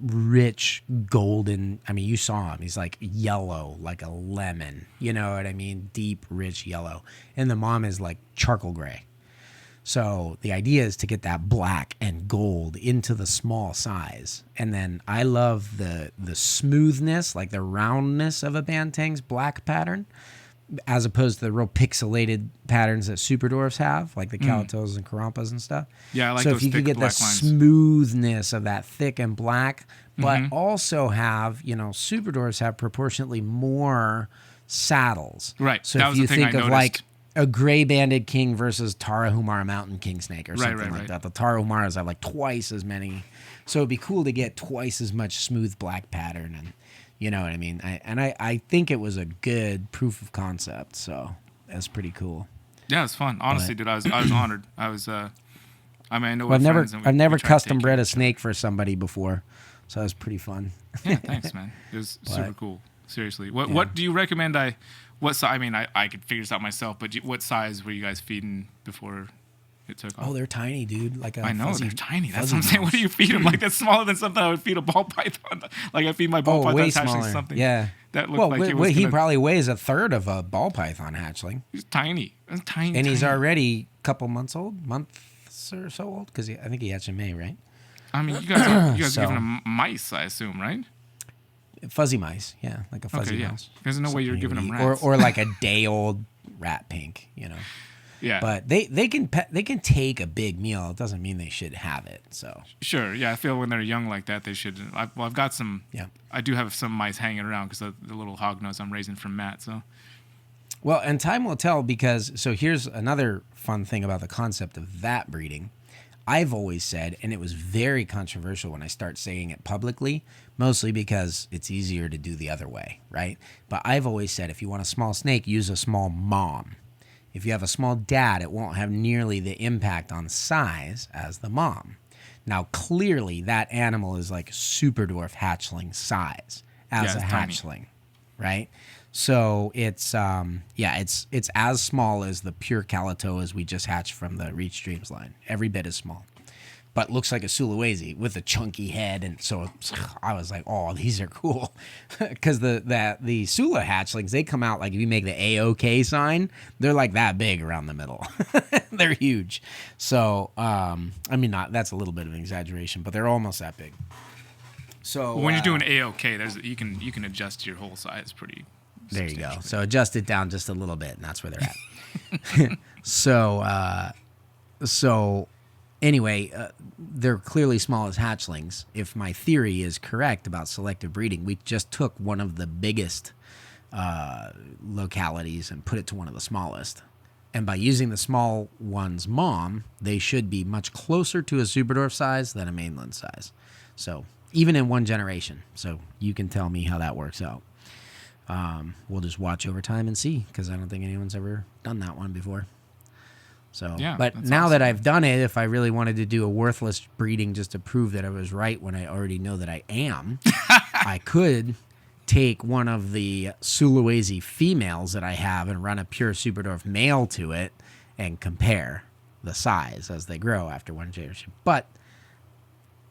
rich golden. I mean, you saw him. He's like yellow, like a lemon. You know what I mean? Deep, rich yellow. And the mom is like charcoal gray. So the idea is to get that black and gold into the small size. And then I love the smoothness, like the roundness of a bantang's black pattern, as opposed to the real pixelated patterns that Superdorfs have, like the Calatos and Carampas and stuff. Yeah, I like so those if you could get the lines. smoothness of that thick and black, but also have, Superdorfs have proportionately more saddles. Right. So that if was you the thing think I of noticed. like a gray banded king versus Tarahumara mountain king snake or something like right. that. The Tarahumaras have like twice as many. So it'd be cool to get twice as much smooth black pattern, and you know what I mean? I think it was a good proof of concept, so that's pretty cool. Yeah, it was fun. Honestly, dude, I was honored. I was I know Well, we're I've never we tried to custom take bred care a of each other. snake for somebody before, so that was pretty fun. Yeah, thanks, man. It was super cool. Seriously. What do you recommend what size? I mean, I could figure this out myself, but what size were you guys feeding before it took off? Oh, they're tiny, dude. Like I know, they're tiny. That's what I'm saying. What do you feed them? Like, that's smaller than something I would feed a ball python. Like, I feed my ball python way hatchling smaller. something. Yeah. That looked like it was he probably weighs a third of a ball python hatchling. He's tiny. Tiny. And he's already a couple months or so old, because I think he hatched in May, right? I mean, you guys are giving him mice, I assume, right? Fuzzy mice, yeah, like a fuzzy mouse. There's no way you're giving them rats. Or like a day old rat pink, Yeah. But they can take a big meal. It doesn't mean they should have it. So sure, yeah. I feel when they're young like that, they should. I've got some. Yeah. I do have some mice hanging around because the little hognose I'm raising from Matt. So. Well, and time will tell, because here's another fun thing about the concept of that breeding. I've always said, and it was very controversial when I start saying it publicly, mostly because it's easier to do the other way, right? But I've always said, if you want a small snake, use a small mom. If you have a small dad, it won't have nearly the impact on size as the mom. Now, clearly, that animal is like Superdorf hatchling size as a hatchling, right? So it's it's as small as the pure calato as we just hatched from the Reach Dreams line. Every bit as small. but looks like a Sulawesi with a chunky head. And so I was like, oh, these are cool. Because the Sula hatchlings, they come out like if you make the AOK sign, they're like that big around the middle. They're huge. So, I mean, that's a little bit of an exaggeration, but they're almost that big. So when you're doing AOK, you can adjust your whole size pretty. There you go. So adjust it down just a little bit, and that's where they're at. So anyway, they're clearly small as hatchlings. If my theory is correct about selective breeding, we just took one of the biggest localities and put it to one of the smallest. And by using the small one's mom, they should be much closer to a Superdorf size than a mainland size. So even in one generation. So you can tell me how that works out. We'll just watch over time and see, because I don't think anyone's ever done that one before. So, yeah, but now that I've done it, if I really wanted to do a worthless breeding just to prove that I was right when I already know that I am, I could take one of the Sulawesi females that I have and run a pure Superdorf male to it and compare the size as they grow after one generation. But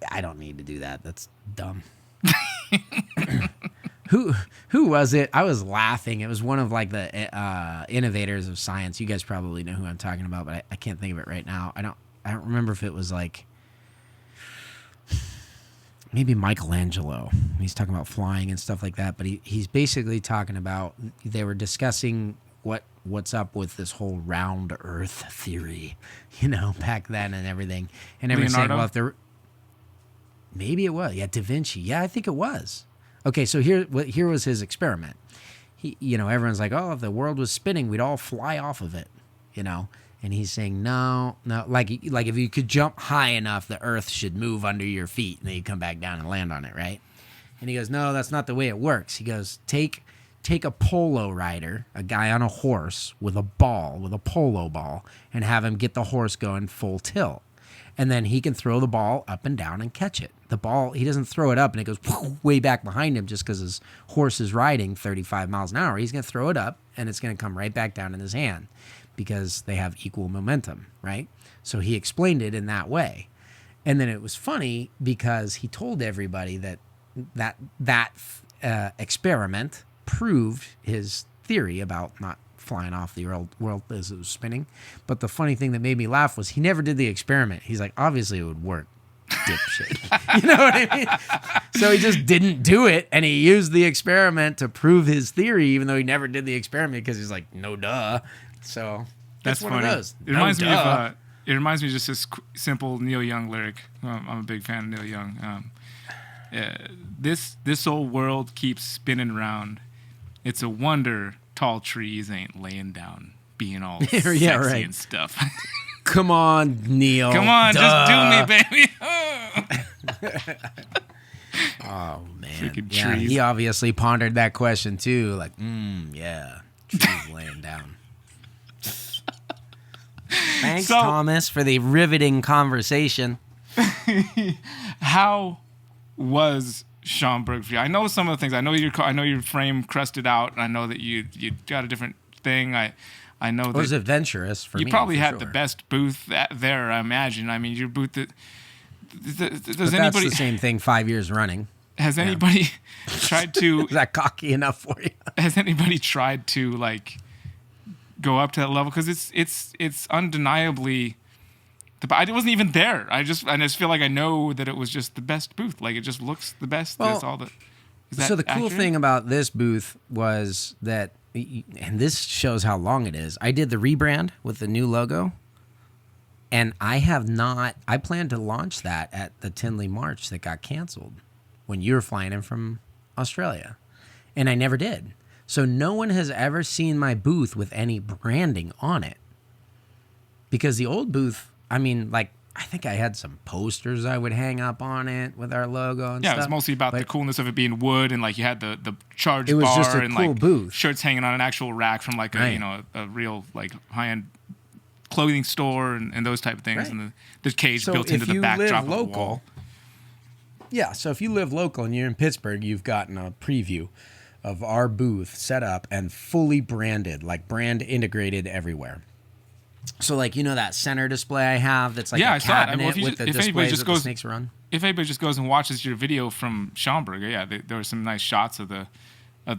I don't need to do that. That's dumb. Who was it? I was laughing. It was one of like the innovators of science. You guys probably know who I'm talking about, but I can't think of it right now. I don't remember if it was like maybe Michelangelo. He's talking about flying and stuff like that, but he's basically talking about, they were discussing what's up with this whole round Earth theory, back then and everything. And everyone's saying, well, if there, maybe it was, Da Vinci. Yeah, I think it was. Okay, so here was his experiment. He, everyone's like, oh, if the world was spinning, we'd all fly off of it, And he's saying, no, like if you could jump high enough, the Earth should move under your feet, and then you come back down and land on it, right? And he goes, no, that's not the way it works. He goes, take a polo rider, a guy on a horse with a polo ball, and have him get the horse going full tilt. And then he can throw the ball up and down and catch it. The ball, he doesn't throw it up and it goes way back behind him just because his horse is riding 35 miles an hour. He's going to throw it up and it's going to come right back down in his hand because they have equal momentum, right? So he explained it in that way. And then it was funny because he told everybody that experiment proved his theory about not flying off the world as it was spinning. But the funny thing that made me laugh was he never did the experiment. He's like, obviously it would work, dipshit. You know what I mean? So he just didn't do it, and he used the experiment to prove his theory, even though he never did the experiment because he's like, no duh. So that's one funny. of those. It reminds me of just this simple Neil Young lyric. I'm a big fan of Neil Young. This old world keeps spinning round. It's a wonder tall trees ain't laying down, being all sexy and stuff. Come on, Neil. Come on, just do me, baby. Oh, man. Freaking yeah, trees. he obviously pondered that question, too. Like, yeah, trees laying down. Thanks, Thomas, for the riveting conversation. How was Schaumburg for you? I know some of the things. I know your frame crusted out. I know that you got a different thing. I know that it was adventurous for me. You probably had the best booth there, I imagine. I mean, your booth. That's the same thing 5 years running. Has anybody tried to? Is that cocky enough for you? Has anybody tried to like go up to that level? Because it's undeniably. I wasn't even there. I just feel like I know that it was just the best booth. Like it just looks the best. Well, that's all that. Is that so the cool accurate? thing about this booth was that, and this shows how long it is. I did the rebrand with the new logo, and I planned to launch that at the Tinley March that got canceled when you were flying in from Australia, and I never did. So no one has ever seen my booth with any branding on it, because the old booth, I mean, like, I think I had some posters I would hang up on it with our logo and stuff. Yeah, it was mostly about the coolness of it being wood, and like you had the charge bar, it was just a and cool like booth. Shirts hanging on an actual rack from like a real like high-end clothing store and those type of things, and the cage built into the backdrop of the wall. Yeah, so if you live local and you're in Pittsburgh, you've gotten a preview of our booth set up and fully branded, like brand integrated everywhere. So like that center display I have that's like Yeah, a I saw it. I mean, cabinet with the displays that the snakes run. If anybody just goes and watches your video from Schaumburg, yeah, there were some nice shots of the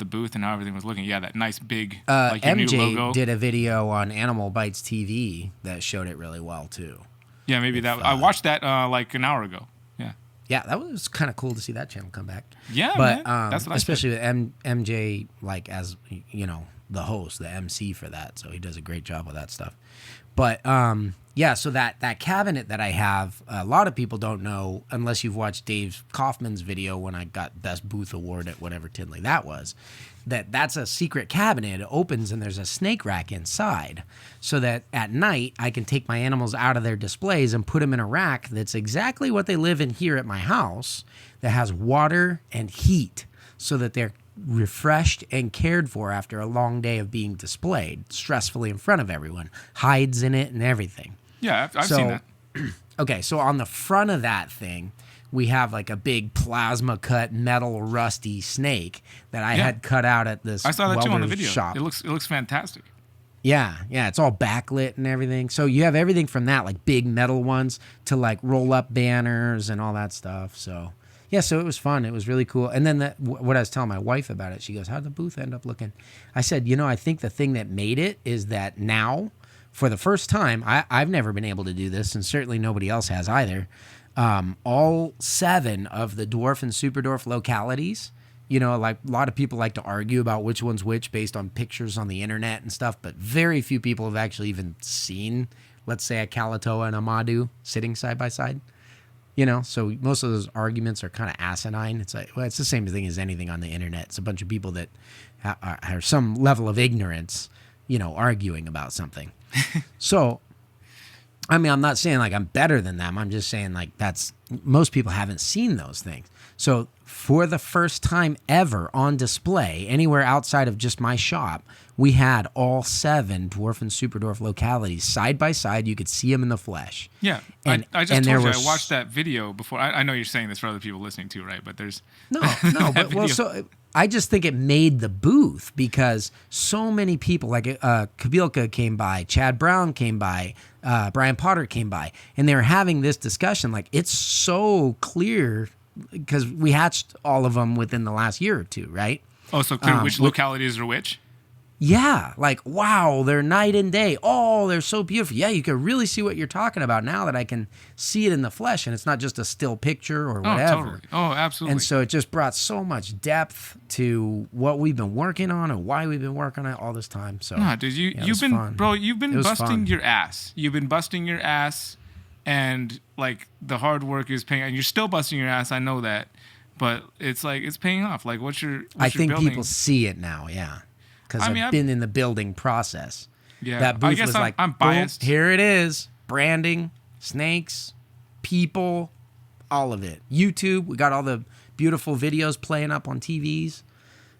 booth and how everything was looking. Yeah, that nice big like your new MJ logo. did a video on Animal Bites TV that showed it really well too. Yeah, maybe I watched that like an hour ago. Yeah. Yeah, that was kind of cool to see that channel come back. Yeah, but man. That's what especially with MJ like as the host, the MC for that, so he does a great job with that stuff. But yeah, so that cabinet that I have, a lot of people don't know unless you've watched Dave Kaufman's video when I got Best Booth Award at whatever Tinley that was. That's a secret cabinet. It opens and there's a snake rack inside, so that at night I can take my animals out of their displays and put them in a rack that's exactly what they live in here at my house, that has water and heat, so that they're refreshed and cared for after a long day of being displayed stressfully in front of everyone. Hides in it and everything. Yeah, I've seen that. Okay, so on the front of that thing, we have like a big plasma cut metal rusty snake that I had cut out at this. I saw that too on the video. Shop. It looks fantastic. Yeah, it's all backlit and everything. So you have everything from that, like big metal ones, to like roll up banners and all that stuff. So yeah, so it was fun. It was really cool. And then what I was telling my wife about it, she goes, "How'd the booth end up looking?" I said, I think the thing that made it is that now, for the first time, I've never been able to do this, and certainly nobody else has either. All 7 of the dwarf and super dwarf localities, like a lot of people like to argue about which one's which based on pictures on the internet and stuff, but very few people have actually even seen, let's say, a Kalatoa and a Madu sitting side by side. So most of those arguments are kind of asinine. It's like, well, it's the same thing as anything on the internet. It's a bunch of people that have some level of ignorance, arguing about something. So, I mean, I'm not saying like I'm better than them. I'm just saying like most people haven't seen those things. So for the first time ever on display anywhere outside of just my shop, we had all 7 dwarf and super dwarf localities side by side. You could see them in the flesh. Yeah, and I just told you I watched that video before. I know you're saying this for other people listening too, right? But there's no, but well, so I just think it made the booth because so many people, like Kabilka came by, Chad Brown came by, Brian Potter came by, and they were having this discussion. Like, it's so clear because we hatched all of them within the last year or two, right? Oh, so clear which localities are which? Yeah, like, wow, they're night and day. Oh, they're so beautiful. Yeah, you can really see what you're talking about now that I can see it in the flesh, and it's not just a still picture or whatever. Oh, totally. Oh, absolutely. And so it just brought so much depth to what we've been working on and why we've been working on it all this time. So, no, dude, you've been busting your ass. You've been busting your ass, and like the hard work is paying. And you're still busting your ass. I know that, but it's like it's paying off. Like I think people see it now. Yeah. Because I've been in the building process. Yeah, that booth was like, I'm biased. Boom, here it is. Branding, snakes, people, all of it. YouTube, we got all the beautiful videos playing up on TVs.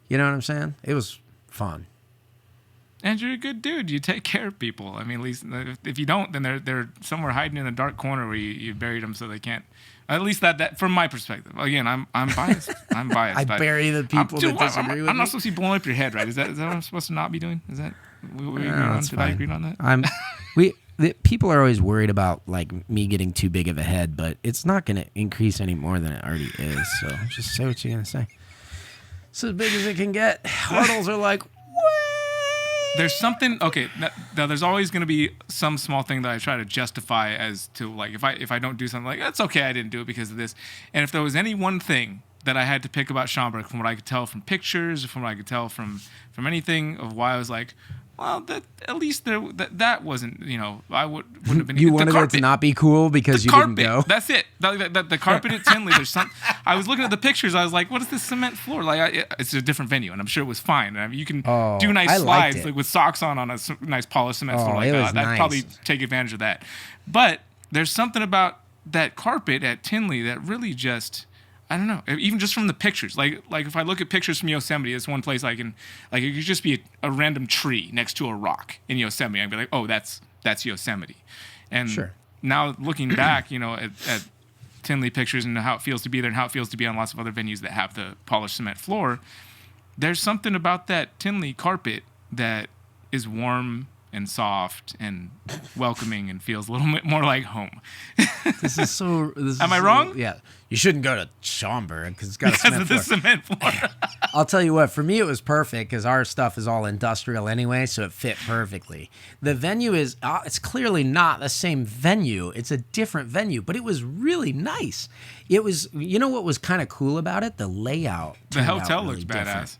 You know what I'm saying? It was fun. And you're a good dude. You take care of people. I mean, at least if you don't, then they're somewhere hiding in a dark corner where you buried them so they can't. At least that from my perspective. Again, I'm biased. I'm biased. I bury the people that disagree with me. I'm not supposed to be blowing up your head, right? Is that what I'm supposed to not be doing? Is that we agreed on? Did I agree on that? People are always worried about like me getting too big of a head, but it's not going to increase any more than it already is. So just say what you're going to say. It's as big as it can get. Hurdles are like, there's something okay. Now there's always going to be some small thing that I try to justify as to like if I don't do something like that's okay, I didn't do it because of this. And if there was any one thing that I had to pick about Schaumburg from what I could tell from pictures, from what I could tell from anything of why I was like, well, that at least that wasn't, I wouldn't have been. You wanted it to not be cool because you didn't go. That's it. The carpet at Tinley. There's some. I was looking at the pictures. I was like, what is this cement floor? Like, it's a different venue, and I'm sure it was fine. I mean, you can do nice slides like with socks on a nice polished cement floor like that. I'd probably take advantage of that. But there's something about that carpet at Tinley that really just. I don't know. Even just from the pictures, like if I look at pictures from Yosemite, it's one place I can, like, it could just be a random tree next to a rock in Yosemite. I'd be like, oh, that's Yosemite. And now looking back, at Tinley pictures and how it feels to be there and how it feels to be on lots of other venues that have the polished cement floor, there's something about that Tinley carpet that is warm and soft and welcoming and feels a little bit more like home. This is so. Am I wrong? Yeah, you shouldn't go to Schaumburg because it's got a Because cement of the floor. cement floor. I'll tell you what, for me it was perfect because our stuff is all industrial anyway, so it fit perfectly. The venue is, it's clearly not the same venue. It's a different venue, but it was really nice. It was, you know what was kind of cool about it? The layout. The turned out hotel really looks different. badass.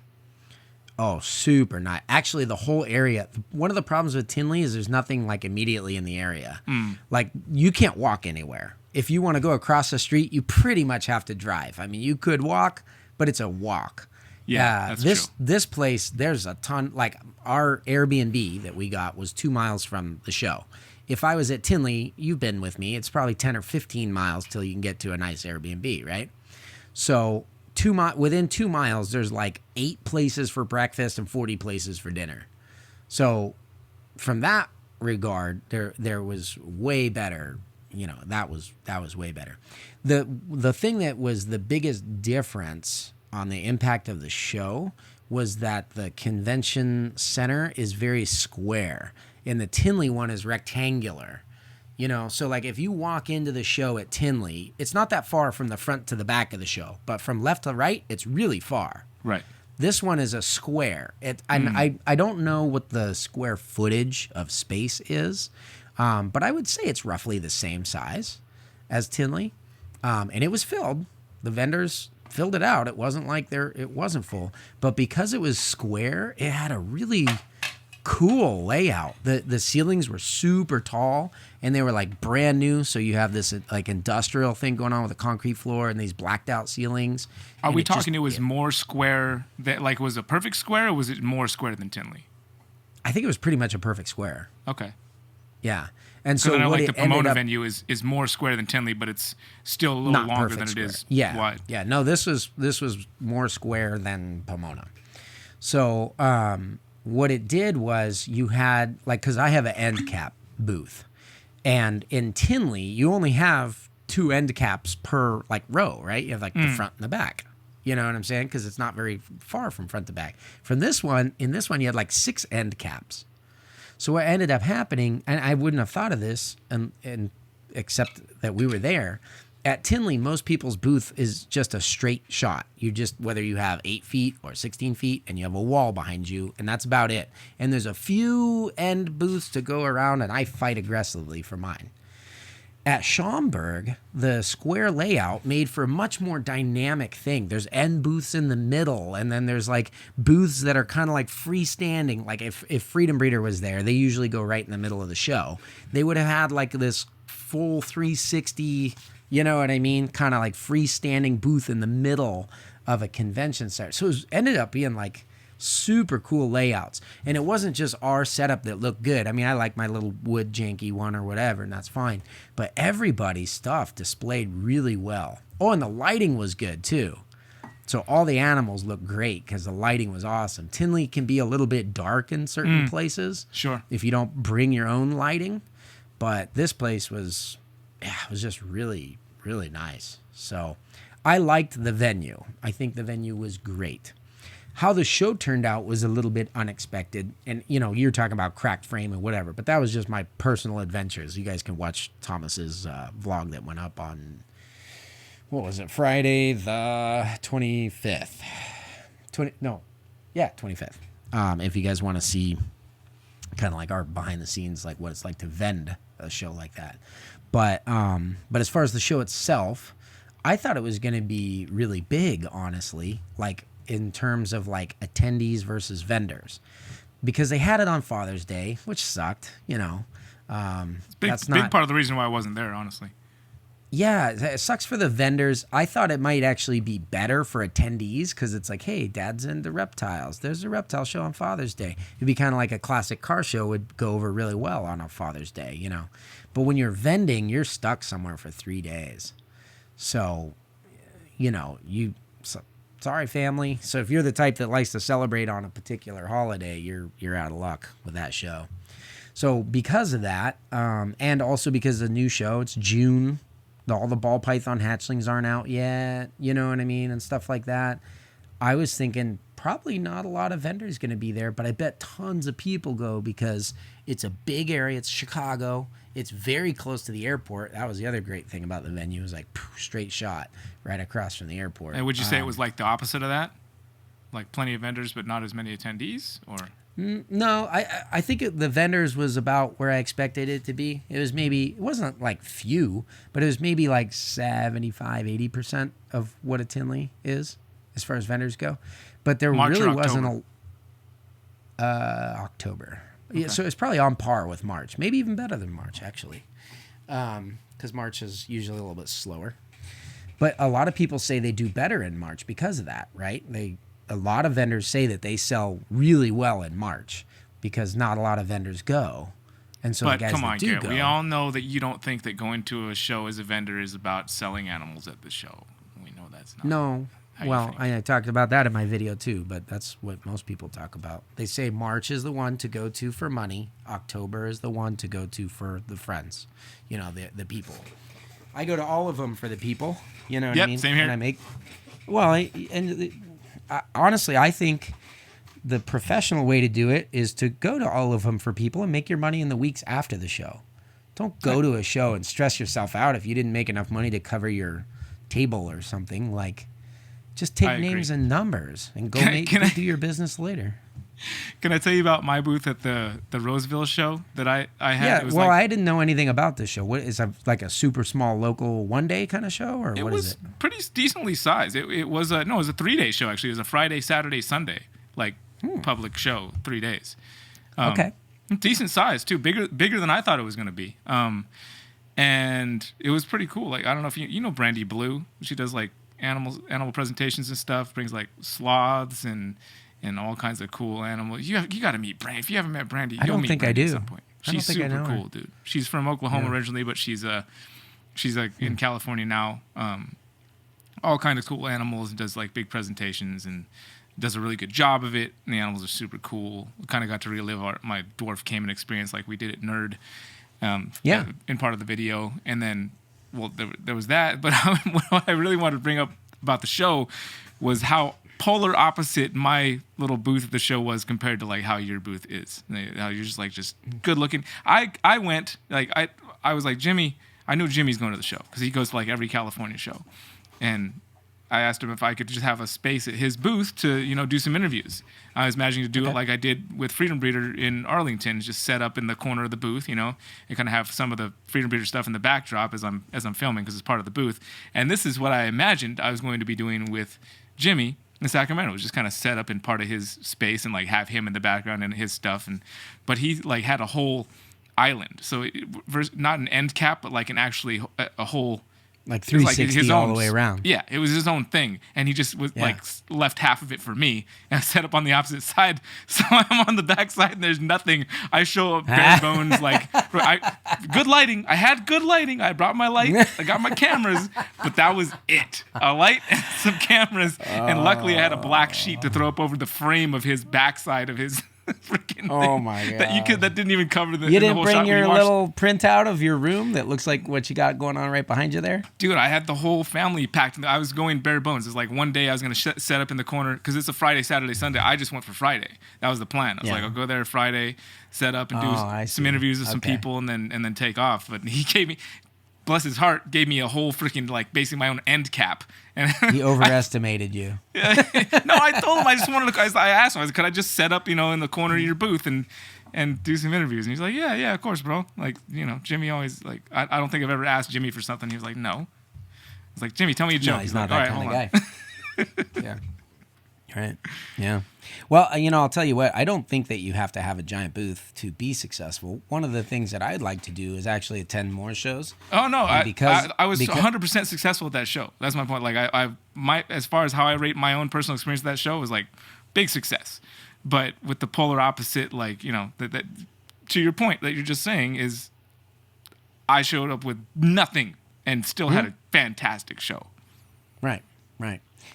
Oh, super nice. Actually, the whole area, one of the problems with Tinley is there's nothing like immediately in the area. Like you can't walk anywhere. If you want to go across the street, you pretty much have to drive. I mean, you could walk, but it's a walk. Yeah, that's true. This place, there's a ton. Like our Airbnb that we got was 2 miles from the show. If I was at Tinley, you've been with me. It's probably 10 or 15 miles till you can get to a nice Airbnb, right? So within 2 miles, there's like 8 places for breakfast and 40 places for dinner. So from that regard, there was way better. You know, that was way better. The thing that was the biggest difference on the impact of the show was that the convention center is very square and the Tinley one is rectangular. You know, so like if you walk into the show at Tinley, it's not that far from the front to the back of the show, but from left to right, it's really far. Right. This one is a square. I don't know what the square footage of space is, but I would say it's roughly the same size as Tinley, and it was filled. The vendors filled it out. It wasn't like it wasn't full, but because it was square, it had a really cool layout. The ceilings were super tall and they were like brand new. So you have this like industrial thing going on with a concrete floor and these blacked out ceilings. Are we talking it was more square, that like was a perfect square, or was it more square than Tinley? I think it was pretty much a perfect square. Okay. Yeah. And So so I know what like it the ended Pomona up, venue is more square than Tinley, but it's still a little not longer perfect than it square. is wide. Yeah. No, this was more square than Pomona. So what it did was you had like, because I have an end cap booth, and in Tinley you only have 2 end caps per like row, right? You have like the front and the back. You know what I'm saying? Because it's not very far from front to back. In this one you had like 6 end caps. So what ended up happening, and I wouldn't have thought of this, and except that we were there, at Tinley, most people's booth is just a straight shot. You just, whether you have 8 feet or 16 feet, and you have a wall behind you, and that's about it. And there's a few end booths to go around, and I fight aggressively for mine. At Schaumburg, the square layout made for a much more dynamic thing. There's end booths in the middle, and then there's like booths that are kind of like freestanding. Like if Freedom Breeder was there, they usually go right in the middle of the show. They would have had like this full 360, you know what I mean? Kind of like freestanding booth in the middle of a convention center. So it ended up being like super cool layouts. And it wasn't just our setup that looked good. I mean, I like my little wood janky one or whatever, and that's fine. But everybody's stuff displayed really well. Oh, and the lighting was good too. So all the animals looked great because the lighting was awesome. Tinley can be a little bit dark in certain places. Sure. If you don't bring your own lighting. But this place was just really, really nice. So I liked the venue. I think the venue was great. How the show turned out was a little bit unexpected. And, you know, you're talking about cracked frame and whatever, but that was just my personal adventures. You guys can watch Thomas's vlog that went up on, what was it, Friday the 25th. 25th. If you guys want to see kind of like our behind the scenes, like what it's like to vend a show like that. But as far as the show itself, I thought it was going to be really big, honestly, like in terms of like attendees versus vendors, because they had it on Father's Day, which sucked, you know. It's big part of the reason why I wasn't there, honestly. Yeah, it sucks for the vendors. I thought it might actually be better for attendees because it's like, hey, Dad's into reptiles. There's a reptile show on Father's Day. It'd be kind of like a classic car show would go over really well on a Father's Day, you know. But when you're vending, you're stuck somewhere for 3 days. So, you know, sorry, family. So if you're the type that likes to celebrate on a particular holiday, you're out of luck with that show. So because of that, and also because of the new show, it's June. All the ball python hatchlings aren't out yet. You know what I mean? And stuff like that. I was thinking probably not a lot of vendors going to be there, but I bet tons of people go because it's a big area. It's Chicago. It's very close to the airport. That was the other great thing about the venue. It was like straight shot right across from the airport. And would you say it was like the opposite of that? Like plenty of vendors, but not as many attendees? Or no, I think the vendors was about where I expected it to be. It was maybe, it wasn't like few, but it was maybe like 75, 80% of what a Tinley is as far as vendors go. But there March really or wasn't October. Okay. Yeah, so it's probably on par with March, maybe even better than March, actually, because March is usually a little bit slower. But a lot of people say they do better in March because of that, right? A lot of vendors say that they sell really well in March because not a lot of vendors go. And so but the guys come on, that do Garrett, go, we all know that you don't think that going to a show as a vendor is about selling animals at the show. We know that's not. No. how you Well, think. I talked about that in my video too, but that's what most people talk about. They say March is the one to go to for money. October is the one to go to for the friends, the people. I go to all of them for the people. You know what I mean? Same here. And I make, honestly, I think the professional way to do it is to go to all of them for people and make your money in the weeks after the show. Don't go to a show and stress yourself out if you didn't make enough money to cover your table or something. Like, just take names and numbers and go do your business later. Can I tell you about my booth at the Roseville show that I had? Yeah, It was I didn't know anything about this show. What is it, like a super small local one-day kind of show, or what is it? It was pretty decently sized. It was a 3-day show, actually. It was a Friday, Saturday, Sunday, public show, 3 days. Okay. Decent size, too. Bigger than I thought it was going to be. And it was pretty cool. Like, I don't know if you know Brandy Blue. She does, animal presentations and stuff, brings, sloths and all kinds of cool animals. You got to meet Brandy. If you haven't met Brandy, you'll meet Brandy at some point. She's super cool, dude. She's from Oklahoma originally, but she's in California now. All kinds of cool animals, and does big presentations and does a really good job of it. And the animals are super cool. We kind of got to relive my Dwarf Cayman experience like we did at Nerd. In part of the video. And then, there was that. But what I really wanted to bring up about the show was how polar opposite my little booth at the show was compared to how your booth is. How you're just good looking. I went I was like, Jimmy. I knew Jimmy's going to the show because he goes to every California show, and I asked him if I could just have a space at his booth to do some interviews. I was imagining to do it like I did with Freedom Breeder in Arlington, just set up in the corner of the booth, and kind of have some of the Freedom Breeder stuff in the backdrop as I'm filming because it's part of the booth. And this is what I imagined I was going to be doing with Jimmy in Sacramento, was just kind of set up in part of his space and have him in the background and his stuff. But he had a whole island, so not an end cap, but an actually a whole. 360 all the way around. Yeah, it was his own thing, and he just was left half of it for me, and I set up on the opposite side. So I'm on the back side, and there's nothing. I show up bare bones, good lighting. I had good lighting. I brought my light. I got my cameras, but that was it. A light and some cameras, and luckily I had a black sheet to throw up over the frame of his backside of his. Freaking thing my god! That didn't even cover the. You didn't the whole bring shot your little printout of your room that looks like what you got going on right behind you there, dude. I had the whole family packed. I was going bare bones. It's one day I was gonna set up in the corner because it's a Friday, Saturday, Sunday. I just went for Friday. That was the plan. I was I'll go there Friday, set up and do some interviews with some people, and then take off. But he gave me. Bless his heart, gave me a whole freaking basically my own end cap. And he overestimated you. No, I told him I just wanted to. I asked him, I said, could I just set up, in the corner of your booth and do some interviews? And he's like, yeah, of course, bro. Jimmy always I don't think I've ever asked Jimmy for something. He was like, no. I was like, Jimmy, tell me a joke. No, he's not that kind of guy. Yeah. Right. Yeah. Well, I'll tell you what, I don't think that you have to have a giant booth to be successful. One of the things that I'd like to do is actually attend more shows. Oh, no. I was 100% successful at that show. That's my point. As far as how I rate my own personal experience at that show was big success. But with the polar opposite, that to your point that you're just saying is I showed up with nothing and still had a fantastic show. Right.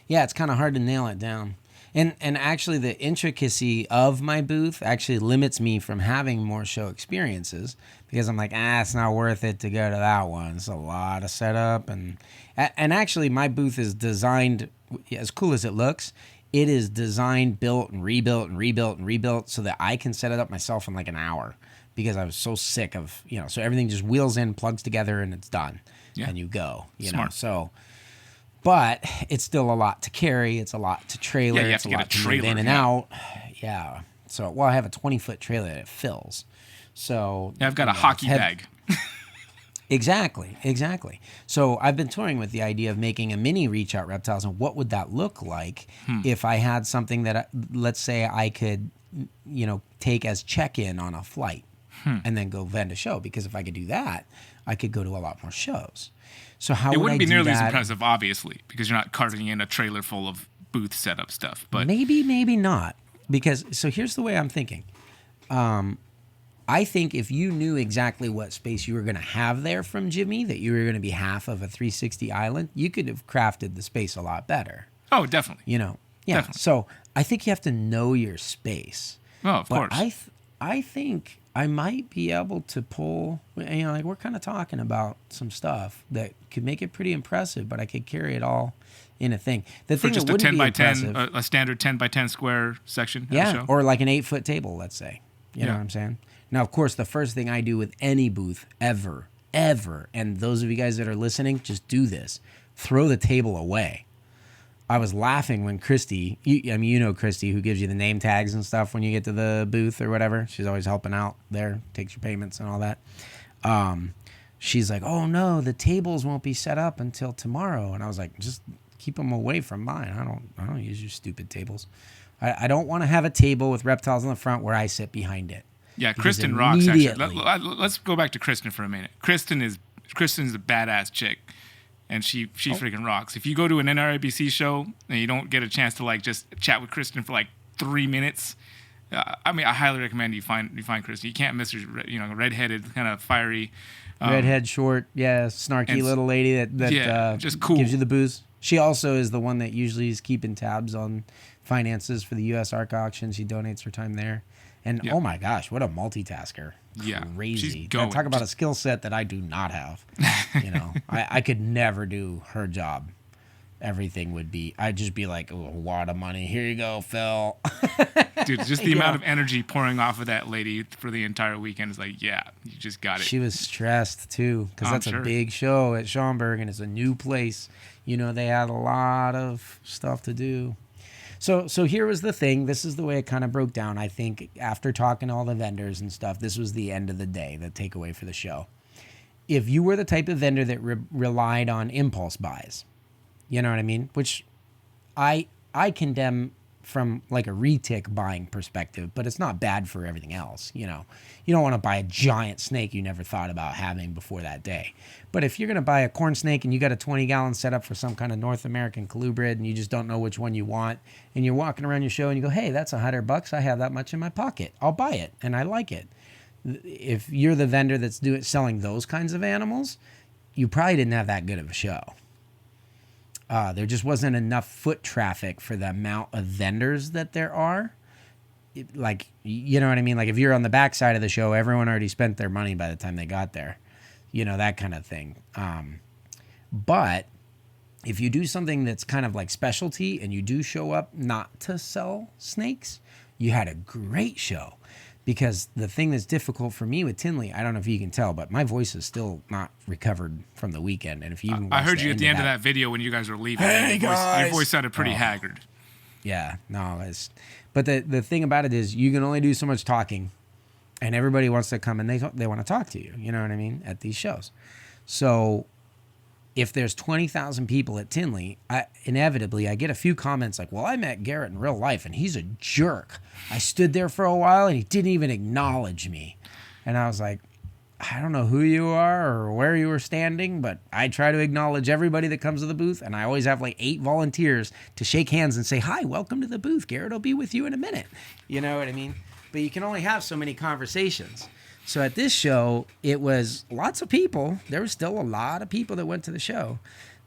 Yeah, it's kind of hard to nail it down. And actually, the intricacy of my booth actually limits me from having more show experiences because I'm like, it's not worth it to go to that one. It's a lot of setup. And actually, my booth is designed, as cool as it looks, it is designed, built, and rebuilt and rebuilt and rebuilt so that I can set it up myself in like an hour because I was so sick of, so everything just wheels in, plugs together, and it's done. Yeah. And you go, Smart. So, but it's still a lot to carry. It's a lot to trailer. Yeah, you have it's to a get lot a to move trailer, in and yeah. out. Yeah. So, well, I have a 20-foot trailer that it fills. So Yeah, I've got a hockey bag. Exactly. So I've been toying with the idea of making a mini Reach Out Reptiles, and what would that look like if I had something that, let's say, I could, take as check-in on a flight and then go vend a show. Because if I could do that, I could go to a lot more shows. So how It would wouldn't I be do nearly as that? impressive, obviously, because you're not carting in a trailer full of booth setup stuff. But Maybe not. Because, so here's the way I'm thinking. I think if you knew exactly what space you were going to have there from Jimmy, that you were going to be half of a 360 island, you could have crafted the space a lot better. oh, definitely. Yeah. Definitely. So I think you have to know your space. Oh, of course. I think I might be able to pull, like we're kind of talking about some stuff that could make it pretty impressive, but I could carry it all in a thing. The For thing just that a wouldn't 10 be by impressive, 10, a standard 10 by 10 square section. of the yeah, show. or like an 8-foot table, let's say. You know what I'm saying? Now, of course, the first thing I do with any booth ever, and those of you guys that are listening, just do this. Throw the table away. I was laughing when Christy, you know Christy, who gives you the name tags and stuff when you get to the booth or whatever. She's always helping out there, takes your payments and all that. She's like, oh no, the tables won't be set up until tomorrow. And I was like, just keep them away from mine. I don't use your stupid tables. I don't want to have a table with reptiles on the front where I sit behind it. Yeah, Because Kristen rocks, actually. immediately- Let's go back to Kristen for a minute. Kristen's a badass chick, and she freaking rocks. If you go to an NRABC show and you don't get a chance to like just chat with Kristen for like 3 minutes, I highly recommend you find Kristen. You can't miss her, redheaded, kind of fiery. Redhead, short, snarky and- little lady that just cool. gives you the booze. She also is the one that usually is keeping tabs on finances for the U.S. ARC auction. She donates her time there. And oh my gosh, what a multitasker. Yeah, Crazy. she's going. Talk about a skill set that I do not have. I could never do her job. Everything would be, I'd just be like, oh, a lot of money. Here you go, Phil. Dude, just the amount of energy pouring off of that lady for the entire weekend is like, yeah, you just got it. She was stressed too, because that's sure. a big show at Schaumburg, and it's a new place. They had a lot of stuff to do. So here was the thing. This is the way it kind of broke down. I think after talking to all the vendors and stuff, this was the end of the day, the takeaway for the show. If you were the type of vendor that relied on impulse buys, you know what I mean? Which I condemn from like a retic buying perspective, but it's not bad for everything else. You don't want to buy a giant snake you never thought about having before that day. But if you're going to buy a corn snake and you got a 20-gallon setup for some kind of North American colubrid and you just don't know which one you want, and you're walking around your show and you go, hey, that's $100. I have that much in my pocket. I'll buy it, and I like it. If you're the vendor that's selling those kinds of animals, you probably didn't have that good of a show. There just wasn't enough foot traffic for the amount of vendors that there are. You know what I mean? Like if you're on the back side of the show, everyone already spent their money by the time they got there. That kind of thing. But if you do something that's kind of like specialty and you do show up not to sell snakes, you had a great show. Because the thing that's difficult for me with Tinley, I don't know if you can tell, but my voice is still not recovered from the weekend. And if you even I heard you at the end of that video when you guys were leaving. Hey, your voice sounded pretty haggard. Yeah, no, but the thing about it is you can only do so much talking, and everybody wants to come and they want to talk to you. You know what I mean? At these shows. So if there's 20,000 people at Tinley, inevitably I get a few comments like, well, I met Garrett in real life and he's a jerk. I stood there for a while and he didn't even acknowledge me. And I was like, I don't know who you are or where you were standing, but I try to acknowledge everybody that comes to the booth. And I always have like 8 volunteers to shake hands and say, hi, welcome to the booth. Garrett will be with you in a minute. You know what I mean? But you can only have so many conversations. So at this show, it was lots of people. There was still a lot of people that went to the show,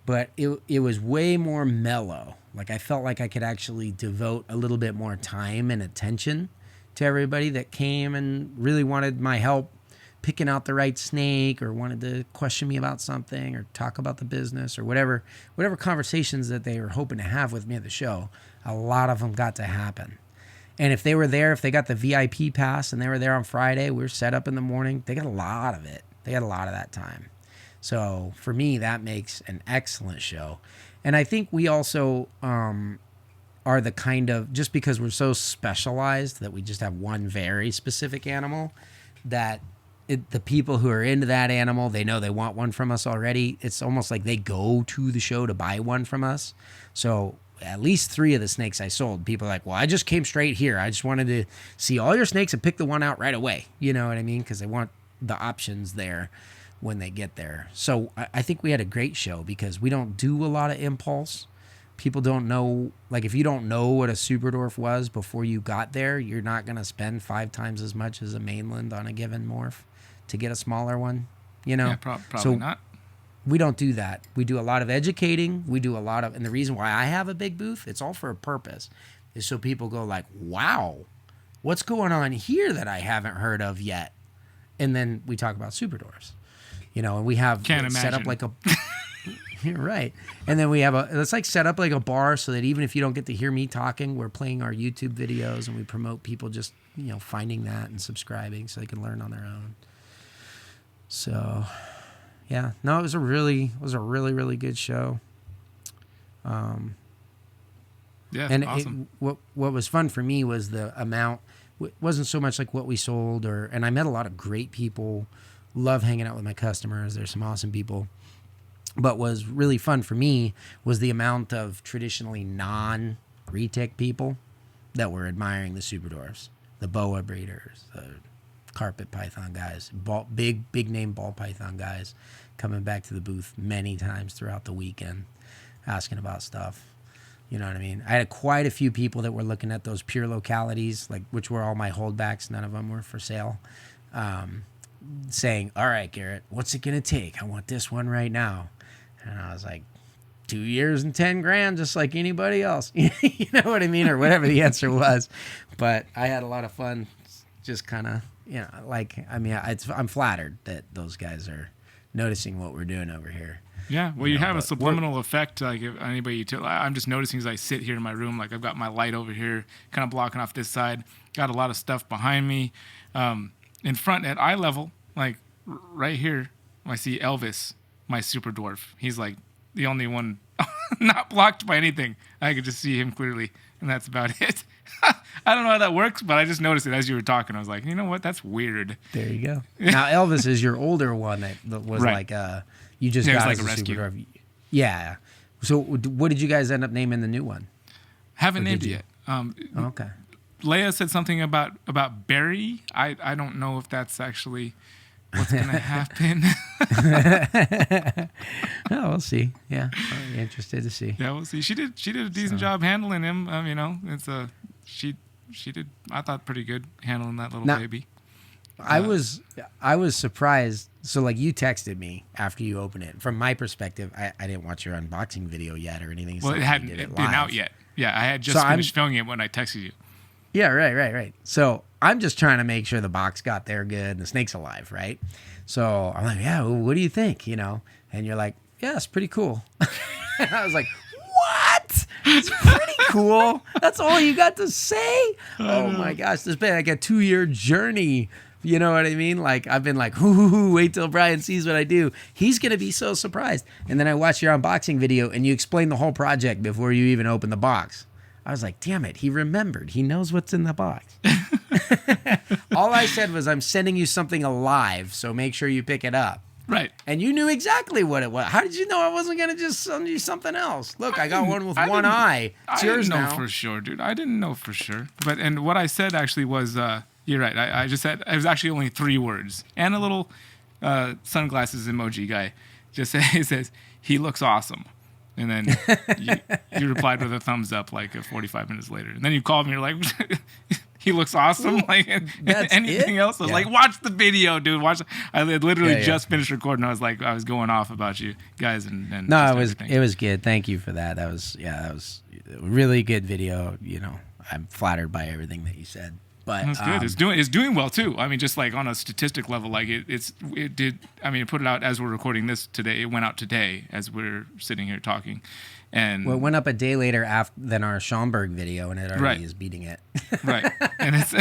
but it was way more mellow. Like I felt like I could actually devote a little bit more time and attention to everybody that came and really wanted my help picking out the right snake or wanted to question me about something or talk about the business or whatever conversations that they were hoping to have with me at the show, a lot of them got to happen. And if they were there, if they got the VIP pass and they were there on Friday, we were set up in the morning, they got a lot of it. They had a lot of that time. So for me, that makes an excellent show. And I think we also are the kind of, just because we're so specialized that we just have one very specific animal, that the people who are into that animal, they know they want one from us already. It's almost like they go to the show to buy one from us. So at least 3 of the snakes I sold, people are like, well, I just came straight here. I just wanted to see all your snakes and pick the one out right away. You know what I mean? Because they want the options there when they get there. So I think we had a great show because we don't do a lot of impulse. People don't know, like if you don't know what a super dwarf was before you got there, you're not going to spend 5 times as much as a mainland on a given morph to get a smaller one, you know? Yeah, probably so not. We don't do that. We do a lot of educating. We do a lot of, and the reason why I have a big booth, it's all for a purpose, is so people go like, wow, what's going on here that I haven't heard of yet? And then we talk about super dwarfs. You know, and we have set up like a, you're right. And then we have it's like set up like a bar so that even if you don't get to hear me talking, we're playing our YouTube videos and we promote people just, you know, finding that and subscribing so they can learn on their own. So, yeah, no, it was a really, really good show. Yeah, and awesome. What was fun for me was the amount. It wasn't so much like what we sold, and I met a lot of great people. Love hanging out with my customers. There's some awesome people. But what was really fun for me was the amount of traditionally non-retic people that were admiring the super dwarfs, the boa breeders, the carpet python guys, big name ball python guys coming back to the booth many times throughout the weekend asking about stuff. You know what I mean? I had quite a few people that were looking at those pure localities, like which were all my holdbacks. None of them were for sale. Saying, all right, Garrett, what's it going to take? I want this one right now. And I was like, 2 years and 10 grand, just like anybody else. You know what I mean? Or whatever the answer was. But I had a lot of fun just kind of, you know, like, I mean, I'm flattered that those guys are noticing what we're doing over here. Yeah, well, you have a subliminal effect. Like if anybody, I'm just noticing as I sit here in my room, like I've got my light over here, kind of blocking off this side. Got a lot of stuff behind me. In front at eye level, like right here, I see Elvis, my super dwarf. He's like the only one not blocked by anything. I could just see him clearly, and that's about it. I don't know how that works, but I just noticed it as you were talking. I was like, you know what? That's weird. There you go. Now Elvis is your older one that was right. Like you just got like as a rescue. super dwarf. Yeah. So what did you guys end up naming the new one? Haven't named it yet. Okay. Leia said something about Barry. I don't know if that's actually what's going to happen. Oh, we'll see. Yeah, I'll be interested to see. Yeah, we'll see. She did a decent job handling him. You know, it's she did. I thought pretty good handling that little baby. I was surprised. So like you texted me after you opened it. From my perspective, I didn't watch your unboxing video yet or anything. Well, it hadn't been out yet. Yeah, I had just finished filming it when I texted you. Yeah, right. So I'm just trying to make sure the box got there good and the snake's alive, right? So I'm like, yeah, well, what do you think? You know, and you're like, yeah, it's pretty cool. I was like, what? It's pretty cool. That's all you got to say? Oh my gosh, this has been like a 2-year journey. You know what I mean? Like I've been like, wait till Brian sees what I do. He's gonna be so surprised. And then I watched your unboxing video and you explained the whole project before you even opened the box. I was like, damn it, he remembered. He knows what's in the box. All I said was, I'm sending you something alive, so make sure you pick it up. Right. And you knew exactly what it was. How did you know I wasn't going to just send you something else? Look, I got one with one eye. It's yours now. I didn't know for sure, dude. I didn't know for sure. And what I said actually was, you're right. I just said, it was actually only 3 words. And a little sunglasses emoji guy just says, he looks awesome. And then you replied with a thumbs up like 45 minutes later. And then you called me. You're like, he looks awesome. Like anything else? I was like, watch the video, dude. Watch. I had literally just finished recording. I was going off about you guys and no, it was good. Thank you for that. That was a really good video. You know, I'm flattered by everything that you said. But That's good. It's doing well too. I mean, just like on a statistic level, like it did. I mean, it put it out as we're recording this today. It went out today as we're sitting here talking, and well, it went up a day later than our Schaumburg video, and it already Right. is beating it. right. And it's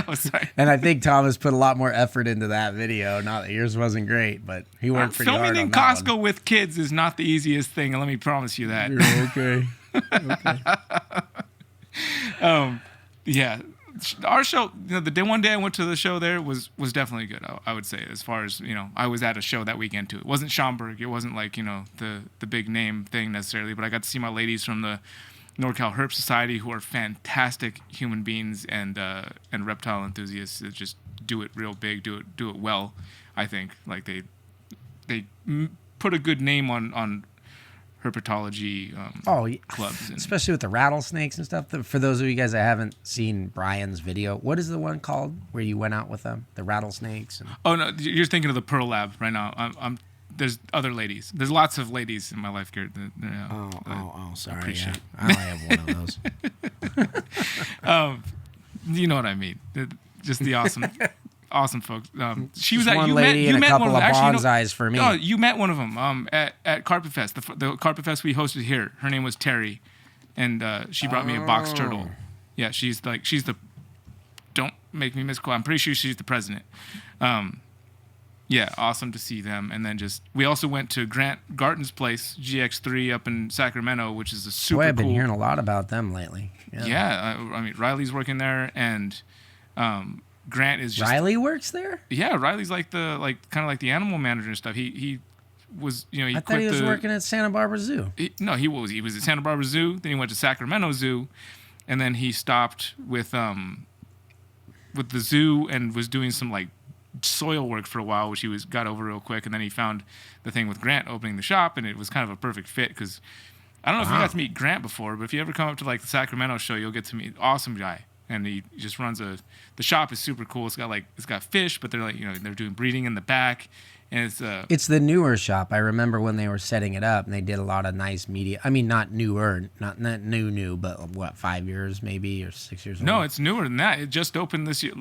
oh, sorry. And I think Thomas put a lot more effort into that video. Not that yours wasn't great, but he worked pretty hard Filming on in that Costco with kids is not the easiest thing, and let me promise you that. You're okay. Yeah, our show. The one day I went to the show there was definitely good. I would say, as far as I was at a show that weekend too. It wasn't Schaumburg. It wasn't like the big name thing necessarily, but I got to see my ladies from the NorCal Herp Society, who are fantastic human beings and reptile enthusiasts that just do it real big, do it well. I think like they put a good name on herpetology clubs, especially with the rattlesnakes and stuff. For those of you guys that haven't seen Brian's video, what is the one called where you went out with them? The rattlesnakes. Oh no, you're thinking of the Pearl Lab right now. I'm there's other ladies. There's lots of ladies in my life, Garrett. Sorry. Appreciate. Yeah. I only have one of those. You know what I mean? Just the awesome folks. She was Just at one you lady met and a couple one of of them. bonsais for me. Oh, you met one of them at Carpet Fest. The Carpet Fest we hosted here. Her name was Terry, and she brought me a box turtle. Yeah, she's the. Don't make me misquote. I'm pretty sure she's the president. Yeah, awesome to see them. And then we also went to Grant Garton's place, GX3 up in Sacramento, which is a super Boy, I've been cool. hearing a lot about them lately. Yeah, I mean Riley's working there, and Grant is just Riley works there? Yeah, Riley's like kind of like the animal manager and stuff. He was I thought he was working at Santa Barbara Zoo. He was at Santa Barbara Zoo. Then he went to Sacramento Zoo, and then he stopped with the zoo and was doing some like soil work for a while, which he got over real quick. And then he found the thing with Grant opening the shop, and it was kind of a perfect fit because I don't know if you got to meet Grant before, but if you ever come up to like the Sacramento show, you'll get to meet awesome guy. And he just runs the shop is super cool. It's got fish, but they're like, they're doing breeding in the back. And it's the newer shop. I remember when they were setting it up and they did a lot of nice media. I mean, not newer, not new, but what, 5 years maybe or 6 years old? No, it's newer than that. It just opened this year.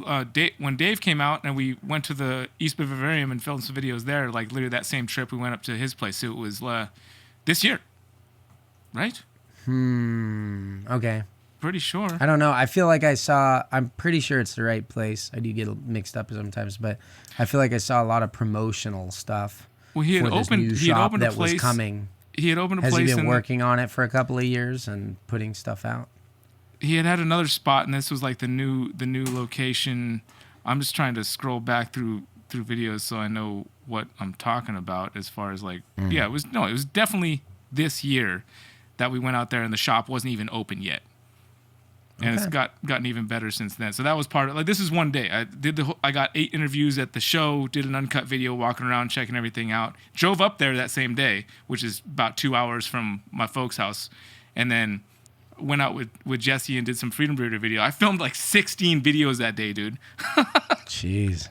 When Dave came out and we went to the East Bay Vivarium and filmed some videos there, like literally that same trip we went up to his place. So it was this year, right? Okay. Pretty sure. I don't know. I feel like I'm pretty sure it's the right place. I do get mixed up sometimes, but I feel like I saw a lot of promotional stuff. Well, he had opened a place. Was coming. He had opened a place. place. Has he been working on it for a couple of years and putting stuff out? He had another spot, and this was like the new location. I'm just trying to scroll back through videos so I know what I'm talking about as far as like it was definitely this year that we went out there and the shop wasn't even open yet. And it's gotten even better since then. So that was part of this is one day. I got 8 interviews at the show, did an uncut video walking around, checking everything out. Drove up there that same day, which is about 2 hours from my folks' house. And then went out with Jesse and did some Freedom Breeder video. I filmed like 16 videos that day, dude. Jeez.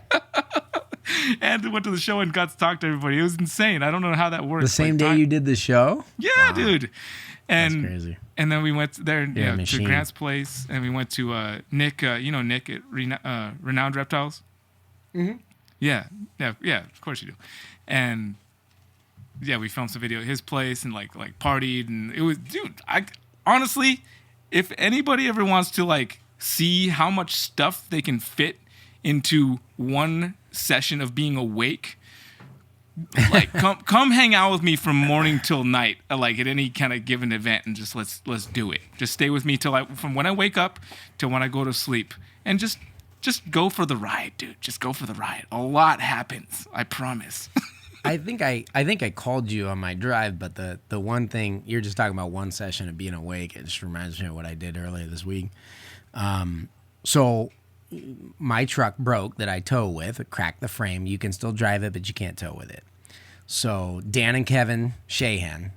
And went to the show and got to talk to everybody. It was insane. I don't know how that works. The same day you did the show? Yeah, wow. Dude. And that's crazy. And then we went there to Grant's place, and we went to Nick. Nick at Renowned Reptiles. Mm-hmm. Yeah. Of course you do. And yeah, we filmed some video at his place and like partied, and it was, dude. I honestly, if anybody ever wants to like see how much stuff they can fit into one session of being awake. Like come hang out with me from morning till night, like at any kind of given event, and just let's do it. Just stay with me from when I wake up till when I go to sleep, and just go for the ride, dude. Just go for the ride. A lot happens, I promise. I think I called you on my drive, but the one thing you're just talking about one session of being awake, it just reminds me of what I did earlier this week. So my truck broke that I tow with. It cracked the frame. You can still drive it, but you can't tow with it. So Dan and Kevin Shahan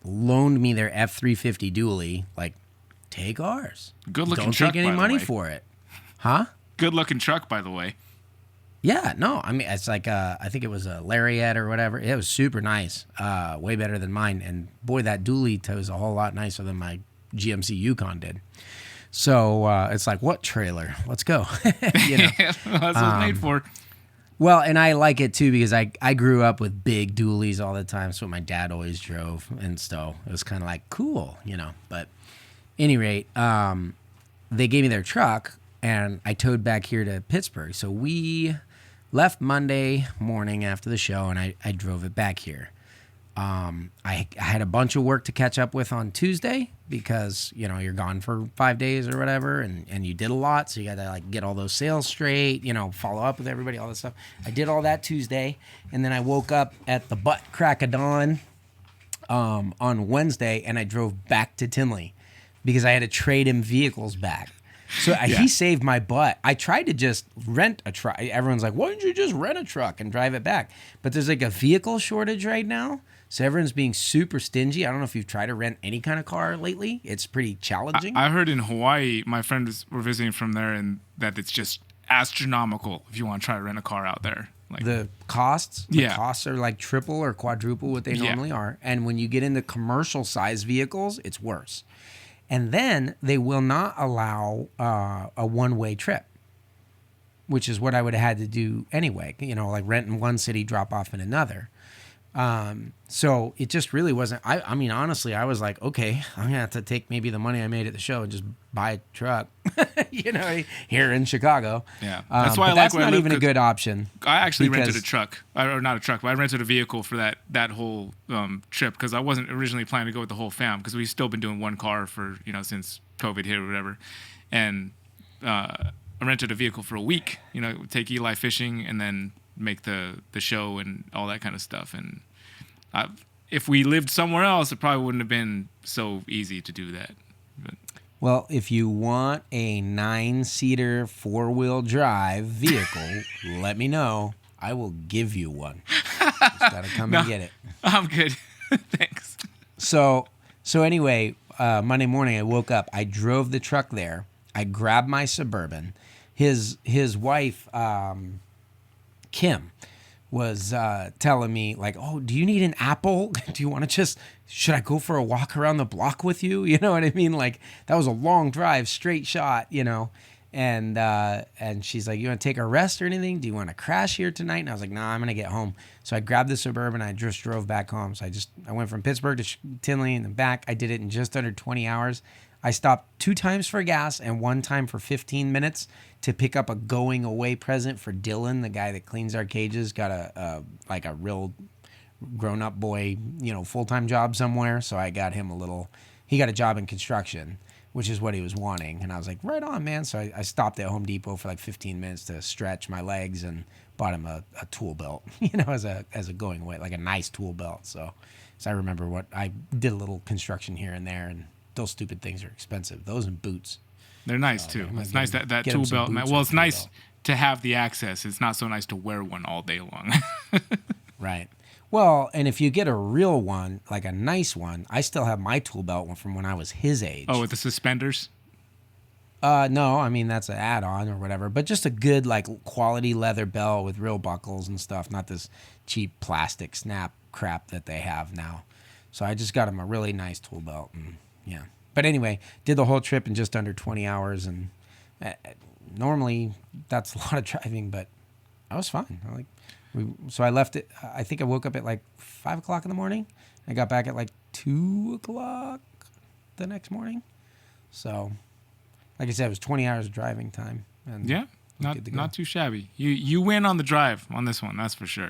loaned me their F350 dually. Like, take ours. Good looking Don't truck. take any money for it, huh? Good looking truck, by the way. Yeah, no, I mean it's like I think it was a Lariat or whatever. It was super nice, way better than mine. And boy, that dually tows a whole lot nicer than my GMC Yukon did. So it's like, what trailer? Let's go. That's what it's made for. Well, and I like it too because I grew up with big dualies all the time. So my dad always drove, and so it was kind of like cool, But any rate, they gave me their truck, and I towed back here to Pittsburgh. So we left Monday morning after the show, and I drove it back here. I had a bunch of work to catch up with on Tuesday because, you're gone for 5 days or whatever, and you did a lot. So you got to get all those sales straight, follow up with everybody, all that stuff. I did all that Tuesday, and then I woke up at the butt crack of dawn on Wednesday, and I drove back to Tinley because I had to trade him vehicles back. So he saved my butt. I tried to just rent a truck. Everyone's like, why don't you just rent a truck and drive it back? But there's a vehicle shortage right now. So everyone's being super stingy. I don't know if you've tried to rent any kind of car lately. It's pretty challenging. I heard in Hawaii, my friends were visiting from there, and that it's just astronomical if you want to try to rent a car out there. The costs? The costs are triple or quadruple what they normally are. And when you get into commercial size vehicles, it's worse. And then they will not allow a one-way trip, which is what I would have had to do anyway. Rent in one city, drop off in another. So it just really wasn't. I mean, honestly, I was like, okay, I'm gonna have to take maybe the money I made at the show and just buy a truck, here in Chicago. Yeah, that's why that's not even a good option. I actually rented a truck, or not a truck, but I rented a vehicle for that whole trip because I wasn't originally planning to go with the whole fam because we've still been doing one car for since COVID hit or whatever, and I rented a vehicle for a week. Take Eli fishing and then make the show and all that kind of stuff. And if we lived somewhere else, it probably wouldn't have been so easy to do that. But. Well, if you want a 9-seater 4-wheel drive vehicle, let me know. I will give you one. Just gotta come and get it. I'm good. Thanks. So anyway, Monday morning I woke up. I drove the truck there. I grabbed my Suburban. His wife, Kim, was telling me oh, do you need an apple? Do you want to should I go for a walk around the block with you? You know what I mean? That was a long drive, straight shot, and she's like, you want to take a rest or anything? Do you want to crash here tonight? And I was like, nah, I'm going to get home. So I grabbed the Suburban. I just drove back home. So I went from Pittsburgh to Tinley and then back. I did it in just under 20 hours. I stopped 2 times for gas and 1 time for 15 minutes to pick up a going away present for Dylan, the guy that cleans our cages. Got a real grown-up boy, full-time job somewhere. So I got him he got a job in construction, which is what he was wanting. And I was like, right on, man. So I stopped at Home Depot for 15 minutes to stretch my legs and bought him a tool belt, as a going away, a nice tool belt. So I remember I did a little construction here and there, and those stupid things are expensive. Those and boots. They're nice too. It's nice that tool belt. Well, it's nice to have the access. It's not so nice to wear one all day long. Right. Well, and if you get a real one, a nice one, I still have my tool belt from when I was his age. Oh, with the suspenders? No, I mean, that's an add-on or whatever, but just a good, quality leather belt with real buckles and stuff, not this cheap plastic snap crap that they have now. So I just got him a really nice tool belt, and yeah. But anyway, did the whole trip in just under 20 hours, and normally that's a lot of driving, but I was fine. So I left it. I think I woke up at 5 o'clock in the morning. I got back at 2 o'clock the next morning. So, like I said, it was 20 hours of driving time. And yeah, not too shabby. You win on the drive on this one, that's for sure.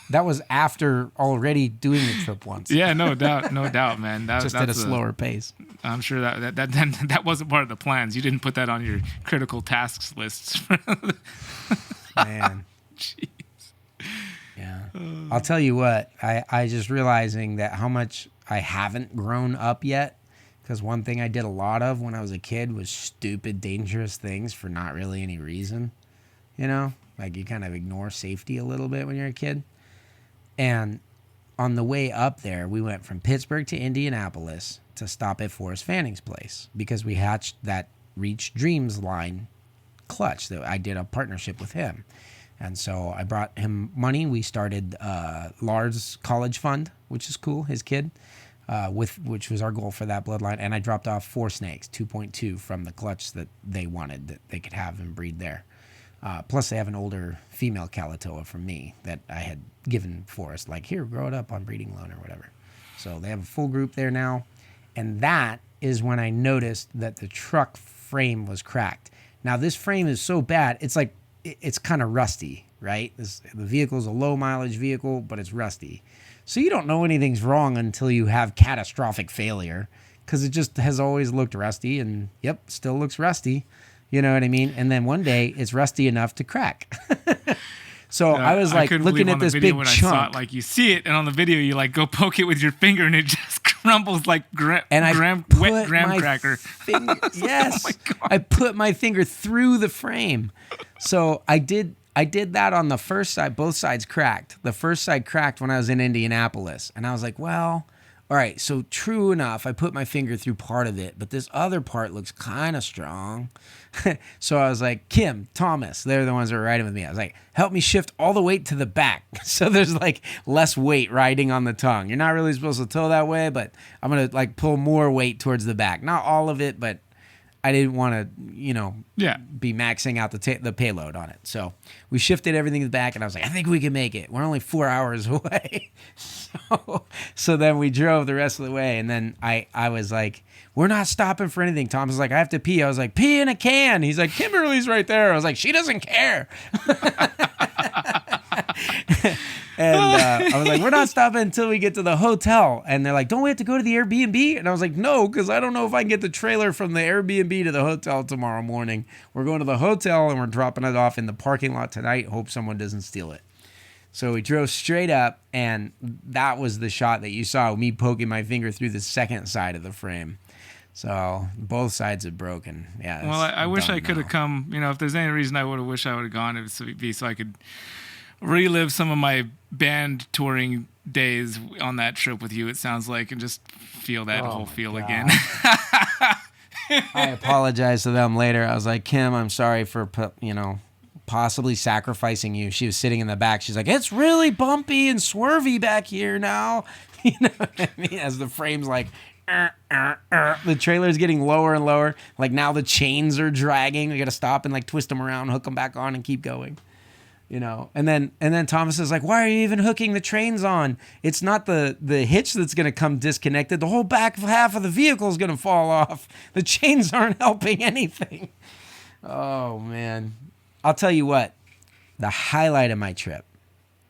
That was after already doing the trip once. Yeah, no doubt, man. Just at a slower pace. I'm sure that wasn't part of the plans. You didn't put that on your critical tasks lists. Man. Jeez. Yeah. I'll tell you what, I just realizing that how much I haven't grown up yet, because one thing I did a lot of when I was a kid was stupid, dangerous things for not really any reason. You kind of ignore safety a little bit when you're a kid. And on the way up there, we went from Pittsburgh to Indianapolis to stop at Forrest Fanning's place because we hatched that Reach Dreams line clutch that I did a partnership with him. And so I brought him money. We started Lars College Fund, which is cool, his kid. which was our goal for that bloodline. And I dropped off 4 snakes, 2.2 from the clutch that they wanted that they could have and breed there. Plus, they have an older female Kalatoa from me that I had given Forrest, like, here, grow it up on breeding loan or whatever. So they have a full group there now. And that is when I noticed that the truck frame was cracked. Now, this frame is so bad, it's like, it's kind of rusty, right? The vehicle's a low mileage vehicle, but it's rusty. So you don't know anything's wrong until you have catastrophic failure, because it just has always looked rusty, and yep, still looks rusty. You know what I mean? And then one day it's rusty enough to crack. So I was like looking at this big chunk. I saw it, like you see it, and on the video you like go poke it with your finger, and it just crumbles like wet graham cracker. Yes, oh I put my finger through the frame. So I did that on the first side. Both sides cracked. The first side cracked when I was in Indianapolis, and I was like, well, all right, so true enough, I put my finger through part of it, but this other part looks kind of strong. So I was like, Kim, Thomas, they're the ones that were riding with me. I was like, help me shift all the weight to the back. So there's like less weight riding on the tongue. You're not really supposed to tow that way, but I'm going to like pull more weight towards the back. Not all of it, but I didn't want to, be maxing out the payload on it. So we shifted everything to the back, and I was like, I think we can make it. We're only 4 hours away. So then we drove the rest of the way, and then I was like, we're not stopping for anything. Tom was like, I have to pee. I was like, pee in a can. He's like, Kimberly's right there. I was like, she doesn't care. And I was like, we're not stopping until we get to the hotel. And they're like, don't we have to go to the Airbnb? And I was like, no, because I don't know if I can get the trailer from the Airbnb to the hotel tomorrow morning. We're going to the hotel, and we're dropping it off in the parking lot tonight. Hope someone doesn't steal it. So we drove straight up, and that was the shot that you saw, me poking my finger through the second side of the frame. So both sides are broken. Yeah. Well, I wish I could have come. If there's any reason I would have wished I would have gone, it would be so I could relive some of my band touring days on that trip with you, it sounds like, and just feel that whole feel again. I apologized to them later. I was like, Kim, I'm sorry for, possibly sacrificing you. She was sitting in the back. She's like, it's really bumpy and swervy back here now. You know what I mean? As the frame's like, the trailer's getting lower and lower. Like now the chains are dragging. We got to stop and like twist them around, hook them back on, and keep going. And then Thomas is like, why are you even hooking the trains on? It's not the hitch that's going to come disconnected. The whole back half of the vehicle is going to fall off. The chains aren't helping anything. Oh, man. I'll tell you what. The highlight of my trip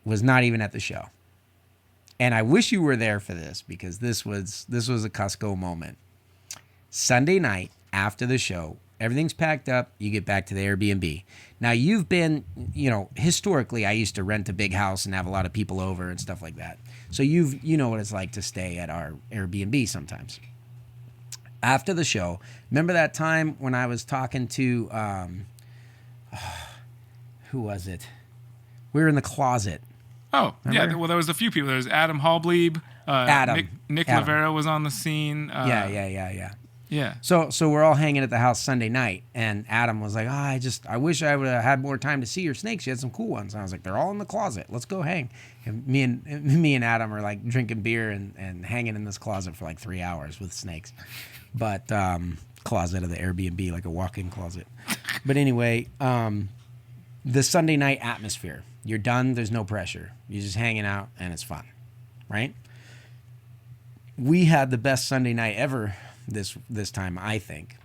was not even at the show. And I wish you were there for this, because this was a Cusco moment. Sunday night after the show, everything's packed up. You get back to the Airbnb. Now, you've been, historically, I used to rent a big house and have a lot of people over and stuff like that. So you know what it's like to stay at our Airbnb sometimes. After the show, remember that time when I was talking to, who was it? We were in the closet. Oh, remember? Yeah. Well, there was a few people. There was Adam Hallblieb. Adam. Nick Adam. Lavera was on the scene. Yeah. So we're all hanging at the house Sunday night, and Adam was like, I wish I would have had more time to see your snakes. You had some cool ones. And I was like, they're all in the closet. Let's go hang. And me and Adam are like drinking beer and hanging in this closet for like 3 hours with snakes. But closet of the Airbnb, like a walk-in closet. But anyway, the Sunday night atmosphere. You're done. There's no pressure. You're just hanging out, and it's fun, right? We had the best Sunday night ever this time, I think.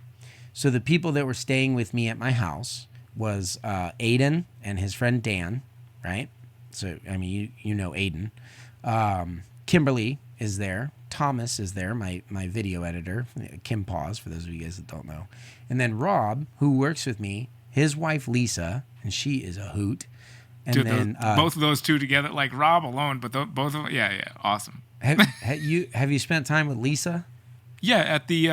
So the people that were staying with me at my house was Aiden and his friend Dan, right? So, I mean, you know Aiden. Kimberly is there. Thomas is there, my video editor. Kim Paws, for those of you guys that don't know. And then Rob, who works with me, his wife Lisa, and she is a hoot. And dude, then both of those two together, like Rob alone, but both of them, yeah, awesome. have you spent time with Lisa? Yeah, at the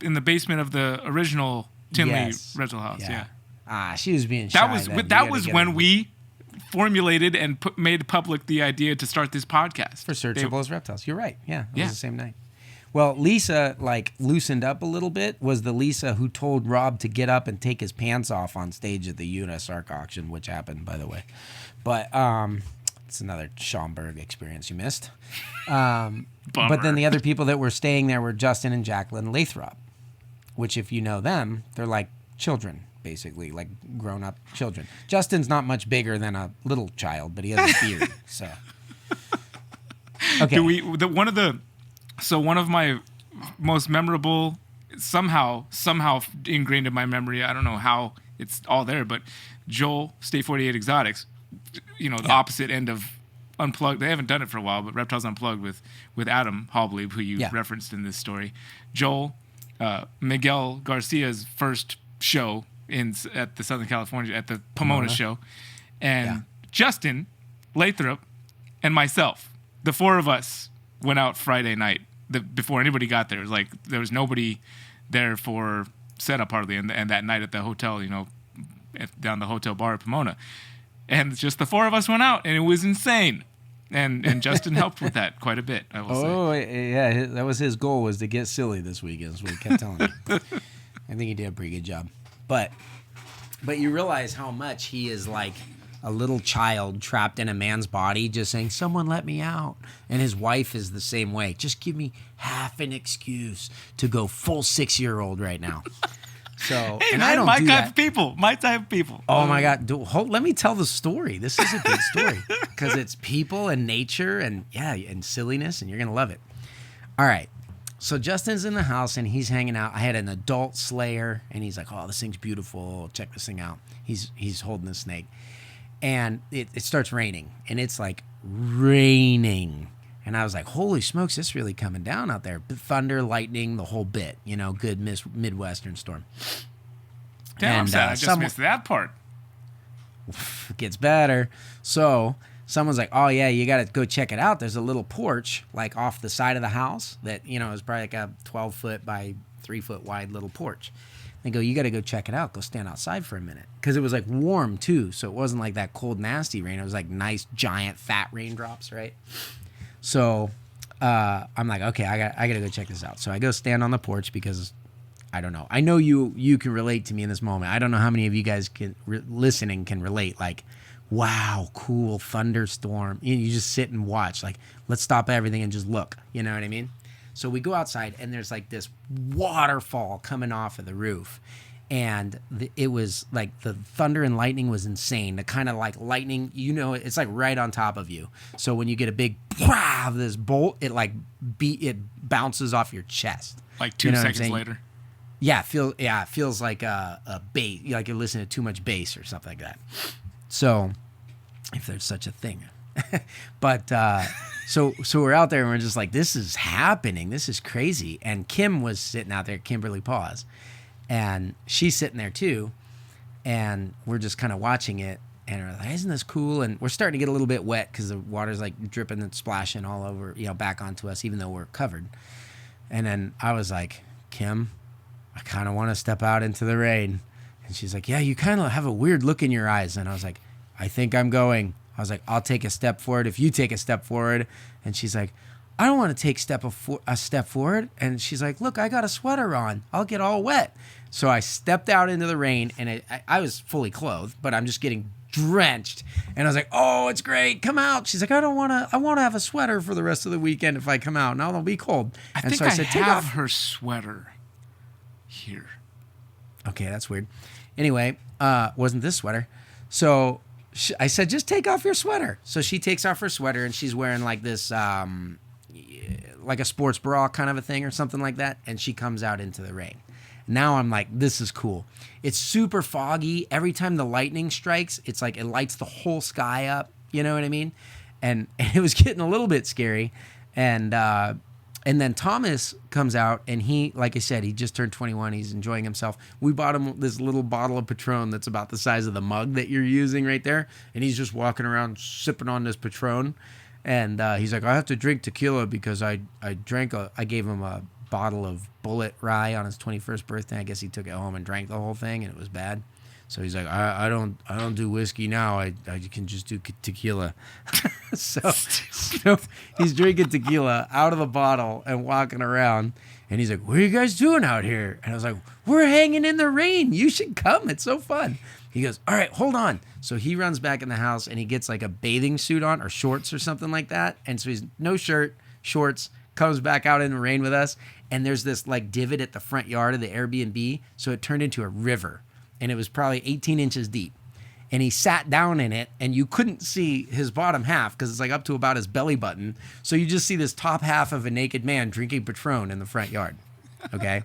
in the basement of the original Tinley rental house. Yeah. She was being shy. That was when we formulated and made public the idea to start this podcast for Searchable as Reptiles. You're right. Yeah, it was the same night. Well, Lisa loosened up a little bit. Was the Lisa who told Rob to get up and take his pants off on stage at the UNSARC auction, which happened, by the way. But it's another Schaumburg experience you missed. Bummer. But then the other people that were staying there were Justin and Jacqueline Lathrop, which if you know them, they're like children, basically, like grown-up children. Justin's not much bigger than a little child, but he has a beard. So, okay. One of my most memorable, somehow ingrained in my memory. I don't know how it's all there, but Joel, State 48 Exotics, the opposite end of Unplugged. They haven't done it for a while, but Reptiles Unplugged with Adam Hobley, who you referenced in this story. Joel, Miguel Garcia's first show at the Southern California, at the Pomona show, and Justin Lathrop and myself, the four of us went out Friday night before anybody got there. It was like there was nobody there for setup hardly, and that night at the hotel, down the hotel bar at Pomona. And just the four of us went out, and it was insane. And Justin helped with that quite a bit, I will say. Oh, yeah, that was his goal, was to get silly this weekend, is what he kept telling me. I think he did a pretty good job. But you realize how much he is like a little child trapped in a man's body just saying, someone let me out. And his wife is the same way. Just give me half an excuse to go full 6-year-old right now. So, hey, and man, I don't my do type that. of people. My type of people. Oh my God! Let me tell the story. This is a good story because it's people and nature and and silliness, and you're gonna love it. All right, so Justin's in the house and he's hanging out. I had an adult slayer, and he's like, "Oh, this thing's beautiful. Check this thing out." He's holding the snake, and it starts raining, and it's like raining. And I was like, holy smokes, it's really coming down out there. Thunder, lightning, the whole bit. Good Midwestern storm. Damn, I'm sad I just missed that part. It gets better. So someone's like, oh, yeah, you got to go check it out. There's a little porch, like off the side of the house that, is probably like a 12-foot by 3-foot wide little porch. They go, you got to go check it out. Go stand outside for a minute. Because it was like warm, too. So it wasn't like that cold, nasty rain. It was like nice, giant, fat raindrops, right? So I'm like, okay, I got to go check this out. So I go stand on the porch because I don't know. I know you can relate to me in this moment. I don't know how many of you guys listening can relate. Like, wow, cool thunderstorm. You just sit and watch. Like, let's stop everything and just look. You know what I mean? So we go outside and there's like this waterfall coming off of the roof. And it was like the thunder and lightning was insane. The kind of like lightning, it's like right on top of you. So when you get a big this bolt, it bounces off your chest. Like 2 seconds later. Yeah, it feels like a bass, like you're listening to too much bass or something like that. So, if there's such a thing. But so we're out there and we're just like, this is happening. This is crazy. And Kim was sitting out there, Kimberly Paws. And she's sitting there too, and we're just kind of watching it, and we're like, isn't this cool? And we're starting to get a little bit wet because the water's like dripping and splashing all over, back onto us, even though we're covered. And then I was like, Kim, I kind of want to step out into the rain. And she's like, yeah, you kind of have a weird look in your eyes. And I was like, I think I'm going. I was like, I'll take a step forward if you take a step forward. And she's like, I don't want to take a step forward. And she's like, look, I got a sweater on. I'll get all wet. So I stepped out into the rain, and I was fully clothed, but I'm just getting drenched. And I was like, oh, it's great. Come out. She's like, I want to have a sweater for the rest of the weekend if I come out. Now it'll be cold. I think I said, take off her sweater here. Okay, that's weird. Anyway, wasn't this sweater. So I said, just take off your sweater. So she takes off her sweater, and she's wearing like this... like a sports bra kind of a thing or something like that, and she comes out into the rain. Now I'm like, this is cool. It's super foggy. Every time the lightning strikes, it's like it lights the whole sky up. You know what I mean? And it was getting a little bit scary. And then Thomas comes out, and he, like I said, he just turned 21. He's enjoying himself. We bought him this little bottle of Patron that's about the size of the mug that you're using right there, and he's just walking around sipping on this Patron. And he's like, I have to drink tequila because I gave him a bottle of Bullet Rye on his 21st birthday. I guess he took it home and drank the whole thing, and it was bad. So he's like, I don't do whiskey now. I can just do tequila. so he's drinking tequila out of the bottle and walking around. And he's like, what are you guys doing out here? And I was like, we're hanging in the rain. You should come. It's so fun. He goes, all right, hold on. So he runs back in the house and he gets like a bathing suit on or shorts or something like that. And so he's no shirt, shorts, comes back out in the rain with us. And there's this like divot at the front yard of the Airbnb. So it turned into a river and it was probably 18 inches deep. And he sat down in it and you couldn't see his bottom half because it's like up to about his belly button. So you just see this top half of a naked man drinking Patron in the front yard. Okay.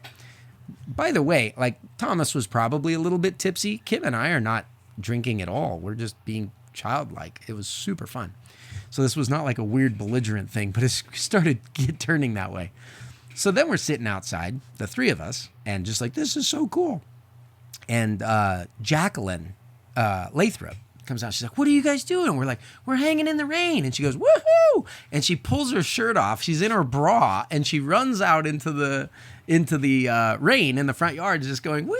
By the way, like Thomas was probably a little bit tipsy. Kim and I are not drinking at all. We're just being childlike. It was super fun. So this was not like a weird belligerent thing, but it started turning that way. So then we're sitting outside, the three of us, and just like, this is so cool. And Jacqueline Lathrop comes out. She's like, what are you guys doing? And we're like, we're hanging in the rain. And she goes, woohoo! And she pulls her shirt off. She's in her bra, and she runs out into the rain in the front yard, just going, wee,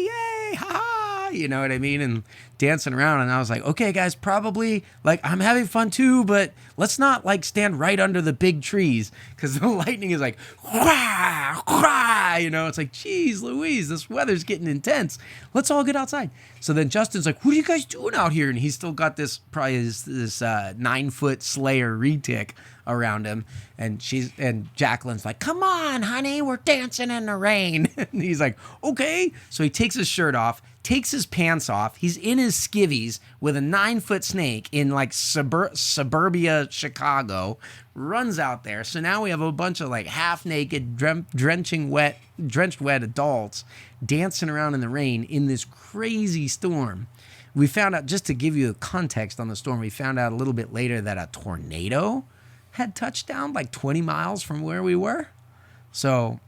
yay, ha ha, you know what I mean? And dancing around. And I was like, okay, guys, probably, like, I'm having fun too, but let's not, like, stand right under the big trees because the lightning is like, wah, wah, you know? It's like, geez, Louise, this weather's getting intense. Let's all get outside. So then Justin's like, what are you guys doing out here? And he's still got this, probably this 9-foot Slayer retic around him, and Jacqueline's like, come on, honey, we're dancing in the rain. And he's like, okay. So he takes his shirt off, takes his pants off. He's in his skivvies with a 9-foot snake in like suburbia Chicago, runs out there. So now we have a bunch of like half naked, drenched wet adults dancing around in the rain in this crazy storm. We found out, just to give you the context on the storm, we found out a little bit later that a tornado had touched down like 20 miles from where we were. So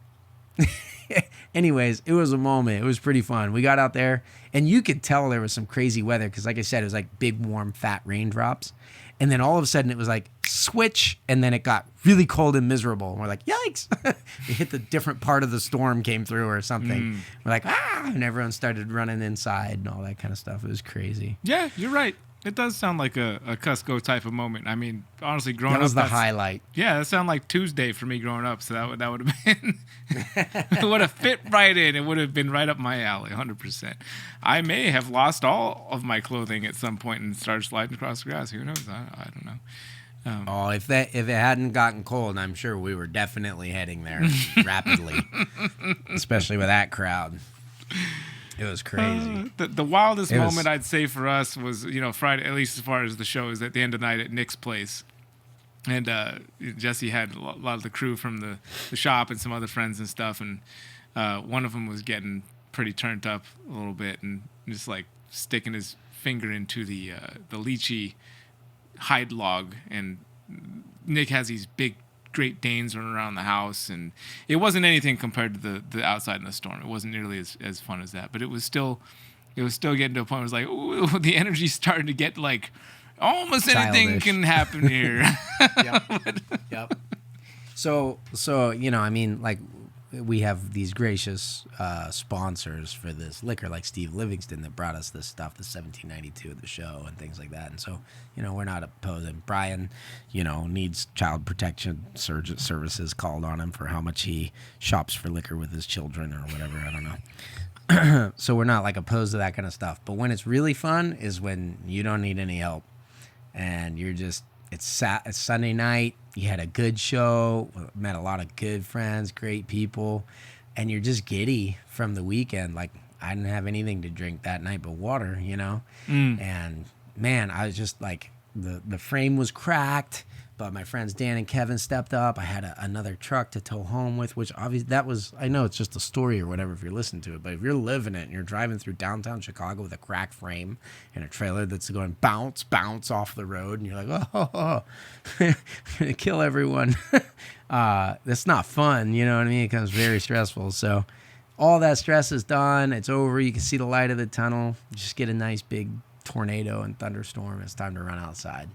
anyways, it was a moment. It was pretty fun. We got out there and you could tell there was some crazy weather because, like I said, it was like big, warm, fat raindrops. And then all of a sudden it was like switch, and then it got really cold and miserable. And we're like, yikes. We hit the different part of the storm came through or something. We're like, and everyone started running inside and all that kind of stuff. It was crazy. Yeah, you're right. It does sound like a Cusco type of moment. I mean, honestly, growing up, that was the highlight. Yeah, that sounded like Tuesday for me growing up. So that would have been, it would have fit right in. It would have been right up my alley, 100%. I may have lost all of my clothing at some point and started sliding across the grass. Who knows? I don't know. If it hadn't gotten cold, I'm sure we were definitely heading there rapidly, especially with that crowd. It was crazy. The wildest moment I'd say for us was, Friday, at least as far as the show, is at the end of the night at Nick's place. And Jesse had a lot of the crew from the shop and some other friends and stuff. And one of them was getting pretty turned up a little bit and just like sticking his finger into the lychee hide log. And Nick has these big Great Danes running around the house, and it wasn't anything compared to the outside in the storm. It wasn't nearly as fun as that, but it was still getting to a point where it was like, ooh, the energy's starting to get like almost anything can happen here. Yep. So I mean, like, we have these gracious sponsors for this liquor, like Steve Livingston, that brought us this stuff, the 1792 of the show and things like that. And so, we're not opposing. Brian, needs child protection services called on him for how much he shops for liquor with his children or whatever. I don't know. So we're not like opposed to that kind of stuff. But when it's really fun is when you don't need any help and you're just, it's Sunday night. You had a good show, met a lot of good friends, great people, and you're just giddy from the weekend. Like, I didn't have anything to drink that night but water, And, man, I was just like, the frame was cracked, but my friends Dan and Kevin stepped up. I had another truck to tow home with, which obviously I know it's just a story or whatever if you're listening to it, but if you're living it and you're driving through downtown Chicago with a cracked frame and a trailer that's going bounce off the road, and you're like, oh, gonna kill everyone. That's not fun, you know what I mean? It becomes very stressful. So all that stress is done. It's over. You can see the light of the tunnel. Just get a nice big tornado and thunderstorm. It's time to run outside.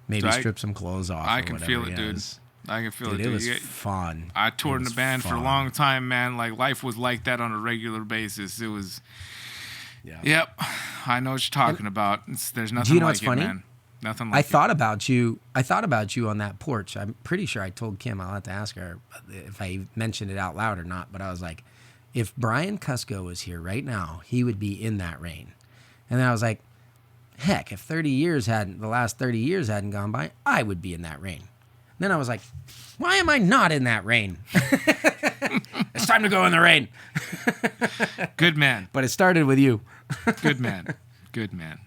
Maybe strip some clothes off. I can feel it, dude. I can feel it, dude. It was fun. I toured in a band for a long time, man. Like, life was like that on a regular basis. It was. Yeah. Yep. I know what you're talking about. There's nothing. Do you know like what's funny? Man. Nothing like I thought about you on that porch. I'm pretty sure I told Kim. I'll have to ask her if I mentioned it out loud or not. But I was like, if Brian Cusco was here right now, he would be in that rain. And then I was like, heck, if the last 30 years hadn't gone by, I would be in that rain. Then I was like, why am I not in that rain? It's time to go in the rain. Good man. But it started with you. Good man. Good man.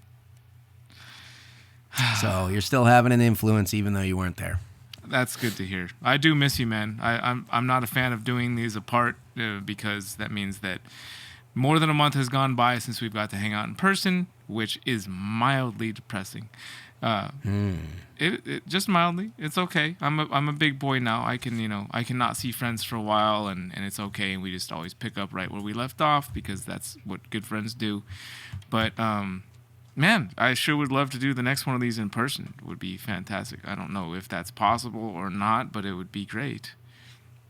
So you're still having an influence even though you weren't there. That's good to hear. I do miss you, man. I'm not a fan of doing these apart because that means that more than a month has gone by since we've got to hang out in person, which is mildly depressing. It just mildly. It's okay. I'm a big boy now. I can not see friends for a while, and it's okay. And we just always pick up right where we left off because that's what good friends do. But man, I sure would love to do the next one of these in person. It would be fantastic. I don't know if that's possible or not, but it would be great.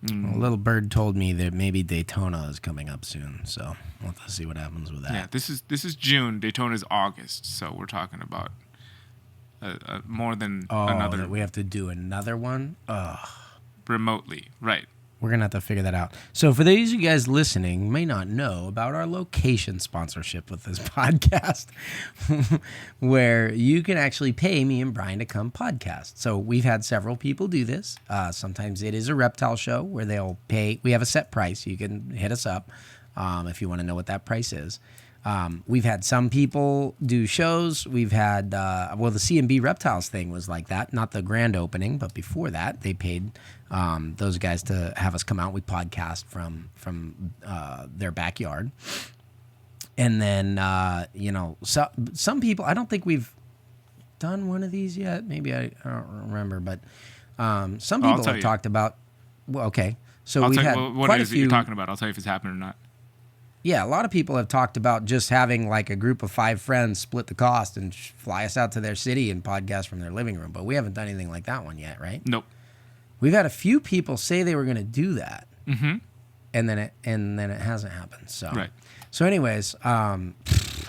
Well, Little Bird told me that maybe Daytona is coming up soon, so we'll have to see what happens with that. Yeah, this is June. Daytona's August, so we're talking about more than another. That we have to do another one? Ugh. Remotely, right. We're going to have to figure that out. So for those of you guys listening may not know about our location sponsorship with this podcast, where you can actually pay me and Brian to come podcast. So we've had several people do this. Sometimes it is a reptile show where they'll pay. We have a set price. You can hit us up if you want to know what that price is. We've had some people do shows. We've had, the C&B Reptiles thing was like that. Not the grand opening, but before that, they paid those guys to have us come out. We podcast from their backyard. And then, some people, I don't think we've done one of these yet. Maybe I don't remember, but some people have talked about, well, okay. So we've had what is it you're talking about? I'll tell you if it's happened or not. Yeah, a lot of people have talked about just having like a group of 5 friends split the cost and fly us out to their city and podcast from their living room. But we haven't done anything like that one yet, right? Nope. We've had a few people say they were going to do that, and then it hasn't happened. So, right. So, anyways,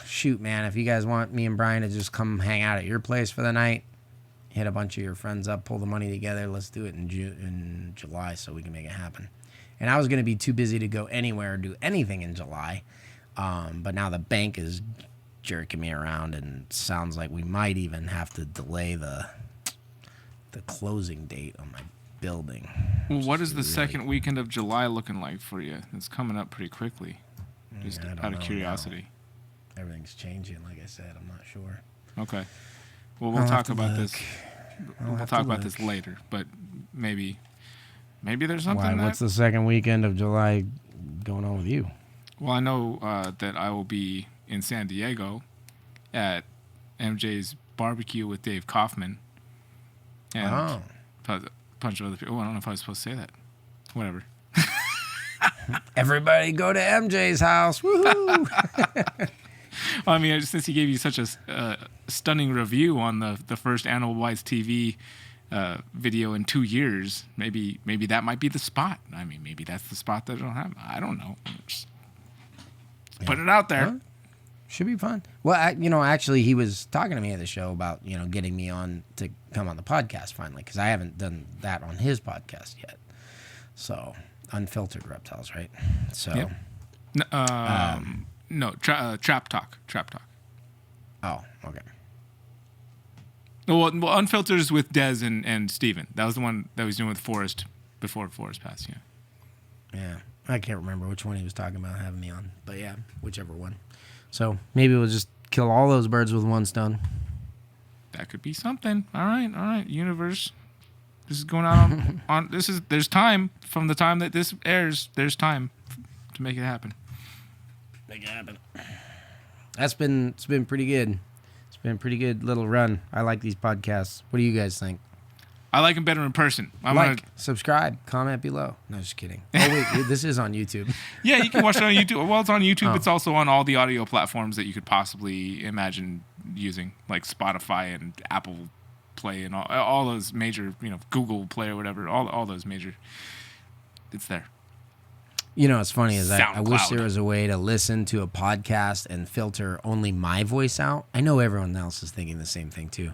shoot, man, if you guys want me and Brian to just come hang out at your place for the night, hit a bunch of your friends up, pull the money together, let's do it in July so we can make it happen. And I was going to be too busy to go anywhere or do anything in July. But now the bank is jerking me around and sounds like we might even have to delay the closing date on my building. Well, what is the second weekend of July looking like for you? It's coming up pretty quickly. Just out of curiosity. Now. Everything's changing, like I said. I'm not sure. Okay. Well, we'll talk about this. We'll talk about this later, but maybe there's something. Why? What's the second weekend of July going on with you? Well, I know that I will be in San Diego at MJ's barbecue with Dave Kaufman and a bunch of other people. Oh, I don't know if I was supposed to say that. Whatever. Everybody go to MJ's house. Woohoo! I mean, since he gave you such a stunning review on the first Animal Bites TV video in 2 years, maybe that might be the spot. I mean, maybe that's the spot that it'll have. I don't know. Just put it out there. Huh? Should be fun. Well, actually, he was talking to me at the show about getting me on to come on the podcast finally, because I haven't done that on his podcast yet. So, Unfiltered Reptiles, right? So, yep. No, Trap Talk. Oh, okay. Well, Unfiltered is with Dez and Steven. That was the one that he was doing with Forrest before Forrest passed, yeah. Yeah, I can't remember which one he was talking about having me on, but yeah, whichever one. So maybe we'll just kill all those birds with one stone. That could be something. All right, universe. This is going out on there's time from the time that this airs. There's time to make it happen. Make it happen. It's been pretty good. It's been a pretty good little run. I like these podcasts. What do you guys think? I like them better in person. Subscribe, comment below. No, just kidding. Oh, wait, this is on YouTube. Yeah, you can watch it on YouTube. Well, it's on YouTube. Oh. It's also on all the audio platforms that you could possibly imagine using, like Spotify and Apple Play and all those major, Google Play or whatever, all those major. It's there. What's funny is I wish there was a way to listen to a podcast and filter only my voice out. I know everyone else is thinking the same thing too.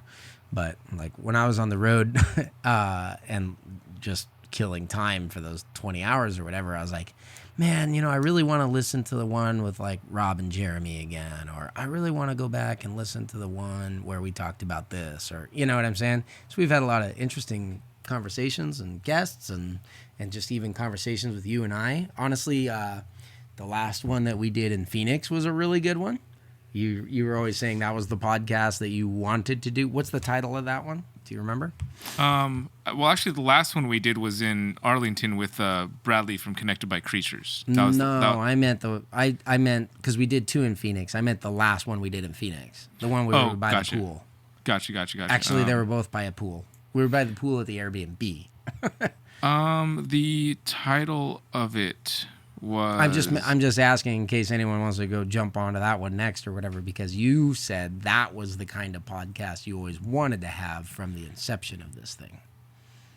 But like when I was on the road and just killing time for those 20 hours or whatever, I was like, man, I really want to listen to the one with like Rob and Jeremy again, or I really want to go back and listen to the one where we talked about this, or you know what I'm saying? So we've had a lot of interesting conversations and guests and just even conversations with you and I. Honestly, the last one that we did in Phoenix was a really good one. You were always saying that was the podcast that you wanted to do. What's the title of that one? Do you remember? Well, actually, the last one we did was in Arlington with Bradley from Connected by Creatures. I meant because we did 2 in Phoenix. I meant the last one we did in Phoenix, the one we were by the pool. Gotcha. Actually, they were both by a pool. We were by the pool at the Airbnb. The title of it was. I'm just asking in case anyone wants to go jump onto that one next or whatever, because you said that was the kind of podcast you always wanted to have from the inception of this thing.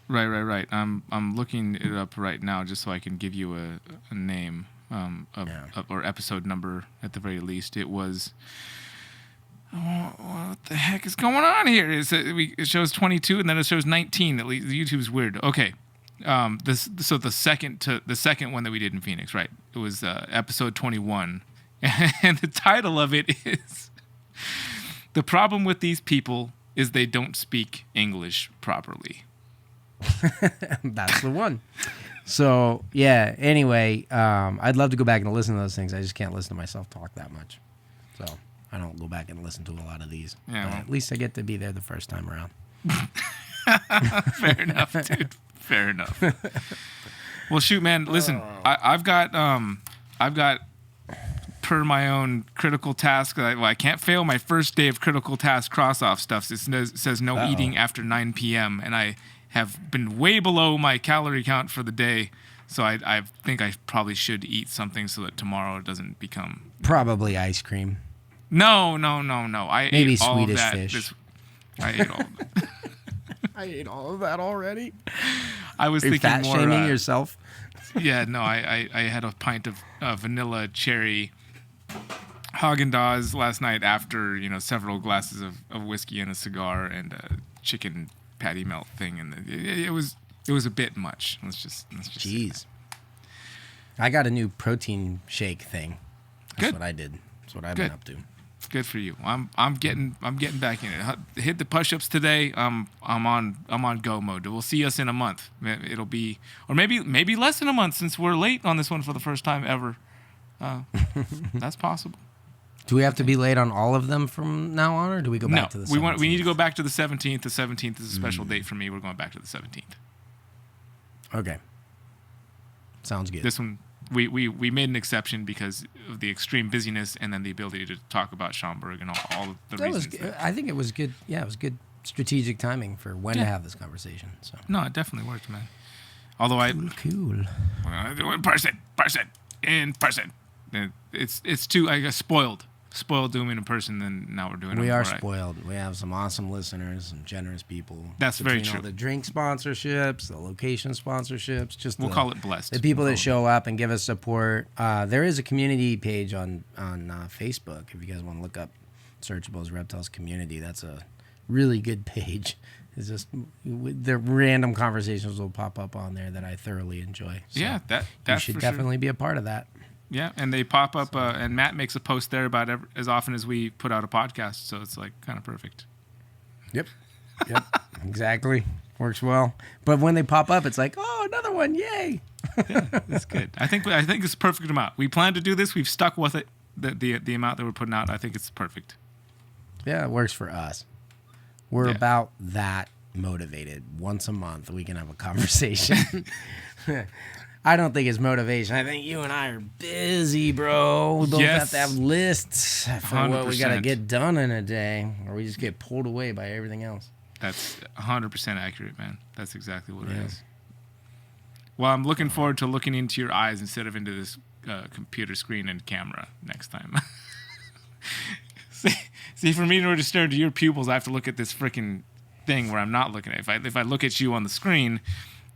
Right. I'm looking it up right now just so I can give you a name or episode number at the very least. It was. What the heck is going on here? It shows 22 and then it shows 19. At least YouTube's weird. Okay. The second one that we did in Phoenix, right? It was episode 21, and the title of it is "The Problem with These People Is They Don't Speak English Properly." That's the one. So yeah. Anyway, I'd love to go back and listen to those things. I just can't listen to myself talk that much, so I don't go back and listen to a lot of these. Yeah, well, at least I get to be there the first time around. Fair enough, dude. Fair enough. Well, shoot, man. Listen, I've got per my own critical task. I can't fail my first day of critical task cross-off stuff. It says no eating after 9 p.m. and I have been way below my calorie count for the day. So I think I probably should eat something so that tomorrow it doesn't become probably ice cream. No. Maybe ate all Swedish of that. fish. I ate all of it. I ate all of that already. I was Are you thinking fat more. Shaming yourself? Yeah, no. I had a pint of vanilla cherry Haagen-Dazs last night after several glasses of whiskey and a cigar and a chicken patty melt thing, and it was a bit much. Let's just. Jeez. I got a new protein shake thing. That's what I did. That's what I've been up to. Good for you. I'm getting back in it. Hit the push-ups today. I'm on go mode. We'll see us in a month. It'll be, or maybe less than a month since we're late on this one for the first time ever. That's possible. Do we have to be late on all of them from now on, or do we go back to the 17th? We need to go back to the 17th. The 17th is a special date for me. We're going back to the 17th. Okay. Sounds good. This one. We made an exception because of the extreme busyness and then the ability to talk about Schaumburg and all of the reasons. I think it was good. Yeah, it was good strategic timing for when to have this conversation. So no, it definitely worked, man. Although cool. In person. It's too, I guess, spoiled doing it in person. Then now we're doing it. We are spoiled. We have some awesome listeners, some generous people. That's very true. All the drink sponsorships, the location sponsorships, we'll call it blessed. The people that show up and give us support. There is a community page on Facebook if you guys want to look up Searchable's Reptiles community. That's a really good page. It's just the random conversations will pop up on there that I thoroughly enjoy. So yeah, that's you should definitely be a part of that. Yeah, and they pop up, and Matt makes a post there about as often as we put out a podcast, so it's like kind of perfect. Yep, exactly. Works well. But when they pop up, it's like, oh, another one, yay! Yeah, that's good. I think it's a perfect amount. We planned to do this. We've stuck with it. The amount that we're putting out, I think it's perfect. Yeah, it works for us. We're about that motivated. Once a month, we can have a conversation. I don't think it's motivation. I think you and I are busy, bro. We both have to have lists for 100%. What we got to get done in a day, or we just get pulled away by everything else. That's 100% accurate, man. That's exactly what it is. Well, I'm looking forward to looking into your eyes instead of into this computer screen and camera next time. See, for me in order to stare into your pupils, I have to look at this freaking thing where I'm not looking at it. If I look at you on the screen,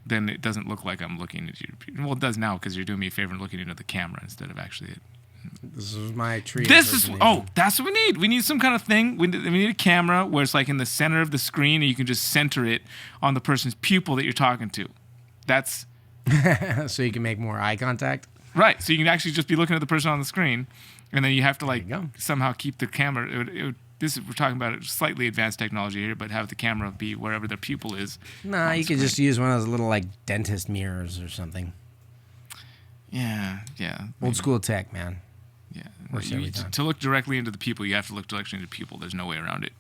then it doesn't look like I'm looking at you. Well, it does now because you're doing me a favor and looking into the camera instead of actually it. This is my tree. That's what we need. We need some kind of thing. We need a camera where it's like in the center of the screen and you can just center it on the person's pupil that you're talking to. That's... So you can make more eye contact? Right. So you can actually just be looking at the person on the screen, and then you have to you go. somehow keep the camera. We're talking about slightly advanced technology here, but have the camera be wherever the pupil is. Nah, you could just use one of those little like dentist mirrors or something. Yeah. Old school tech, man. Yeah. Works every time. To look directly into the pupil, you have to look directly into the pupil. There's no way around it.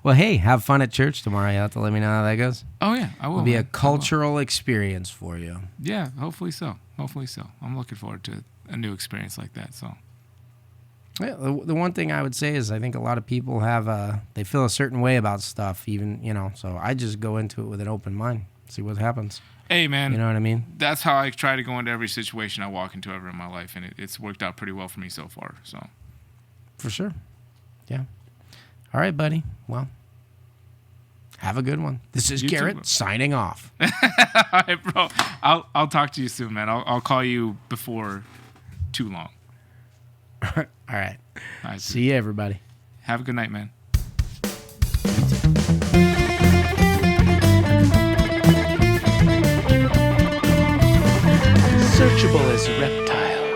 Well, hey, have fun at church tomorrow. You have to let me know how that goes. Oh yeah, I will. It'll be a cultural experience for you. Yeah, hopefully so. I'm looking forward to a new experience like that. So. Yeah, the one thing I would say is I think a lot of people have they feel a certain way about stuff, even So I just go into it with an open mind, see what happens. Hey man, you know what I mean? That's how I try to go into every situation I walk into ever in my life, and it's worked out pretty well for me so far. So. For sure. Yeah. All right, buddy. Well, have a good one. This is Garrett signing off. All right, bro. I'll talk to you soon, man. I'll call you before too long. All right. See you, everybody. Have a good night, man. Searchable is a reptile.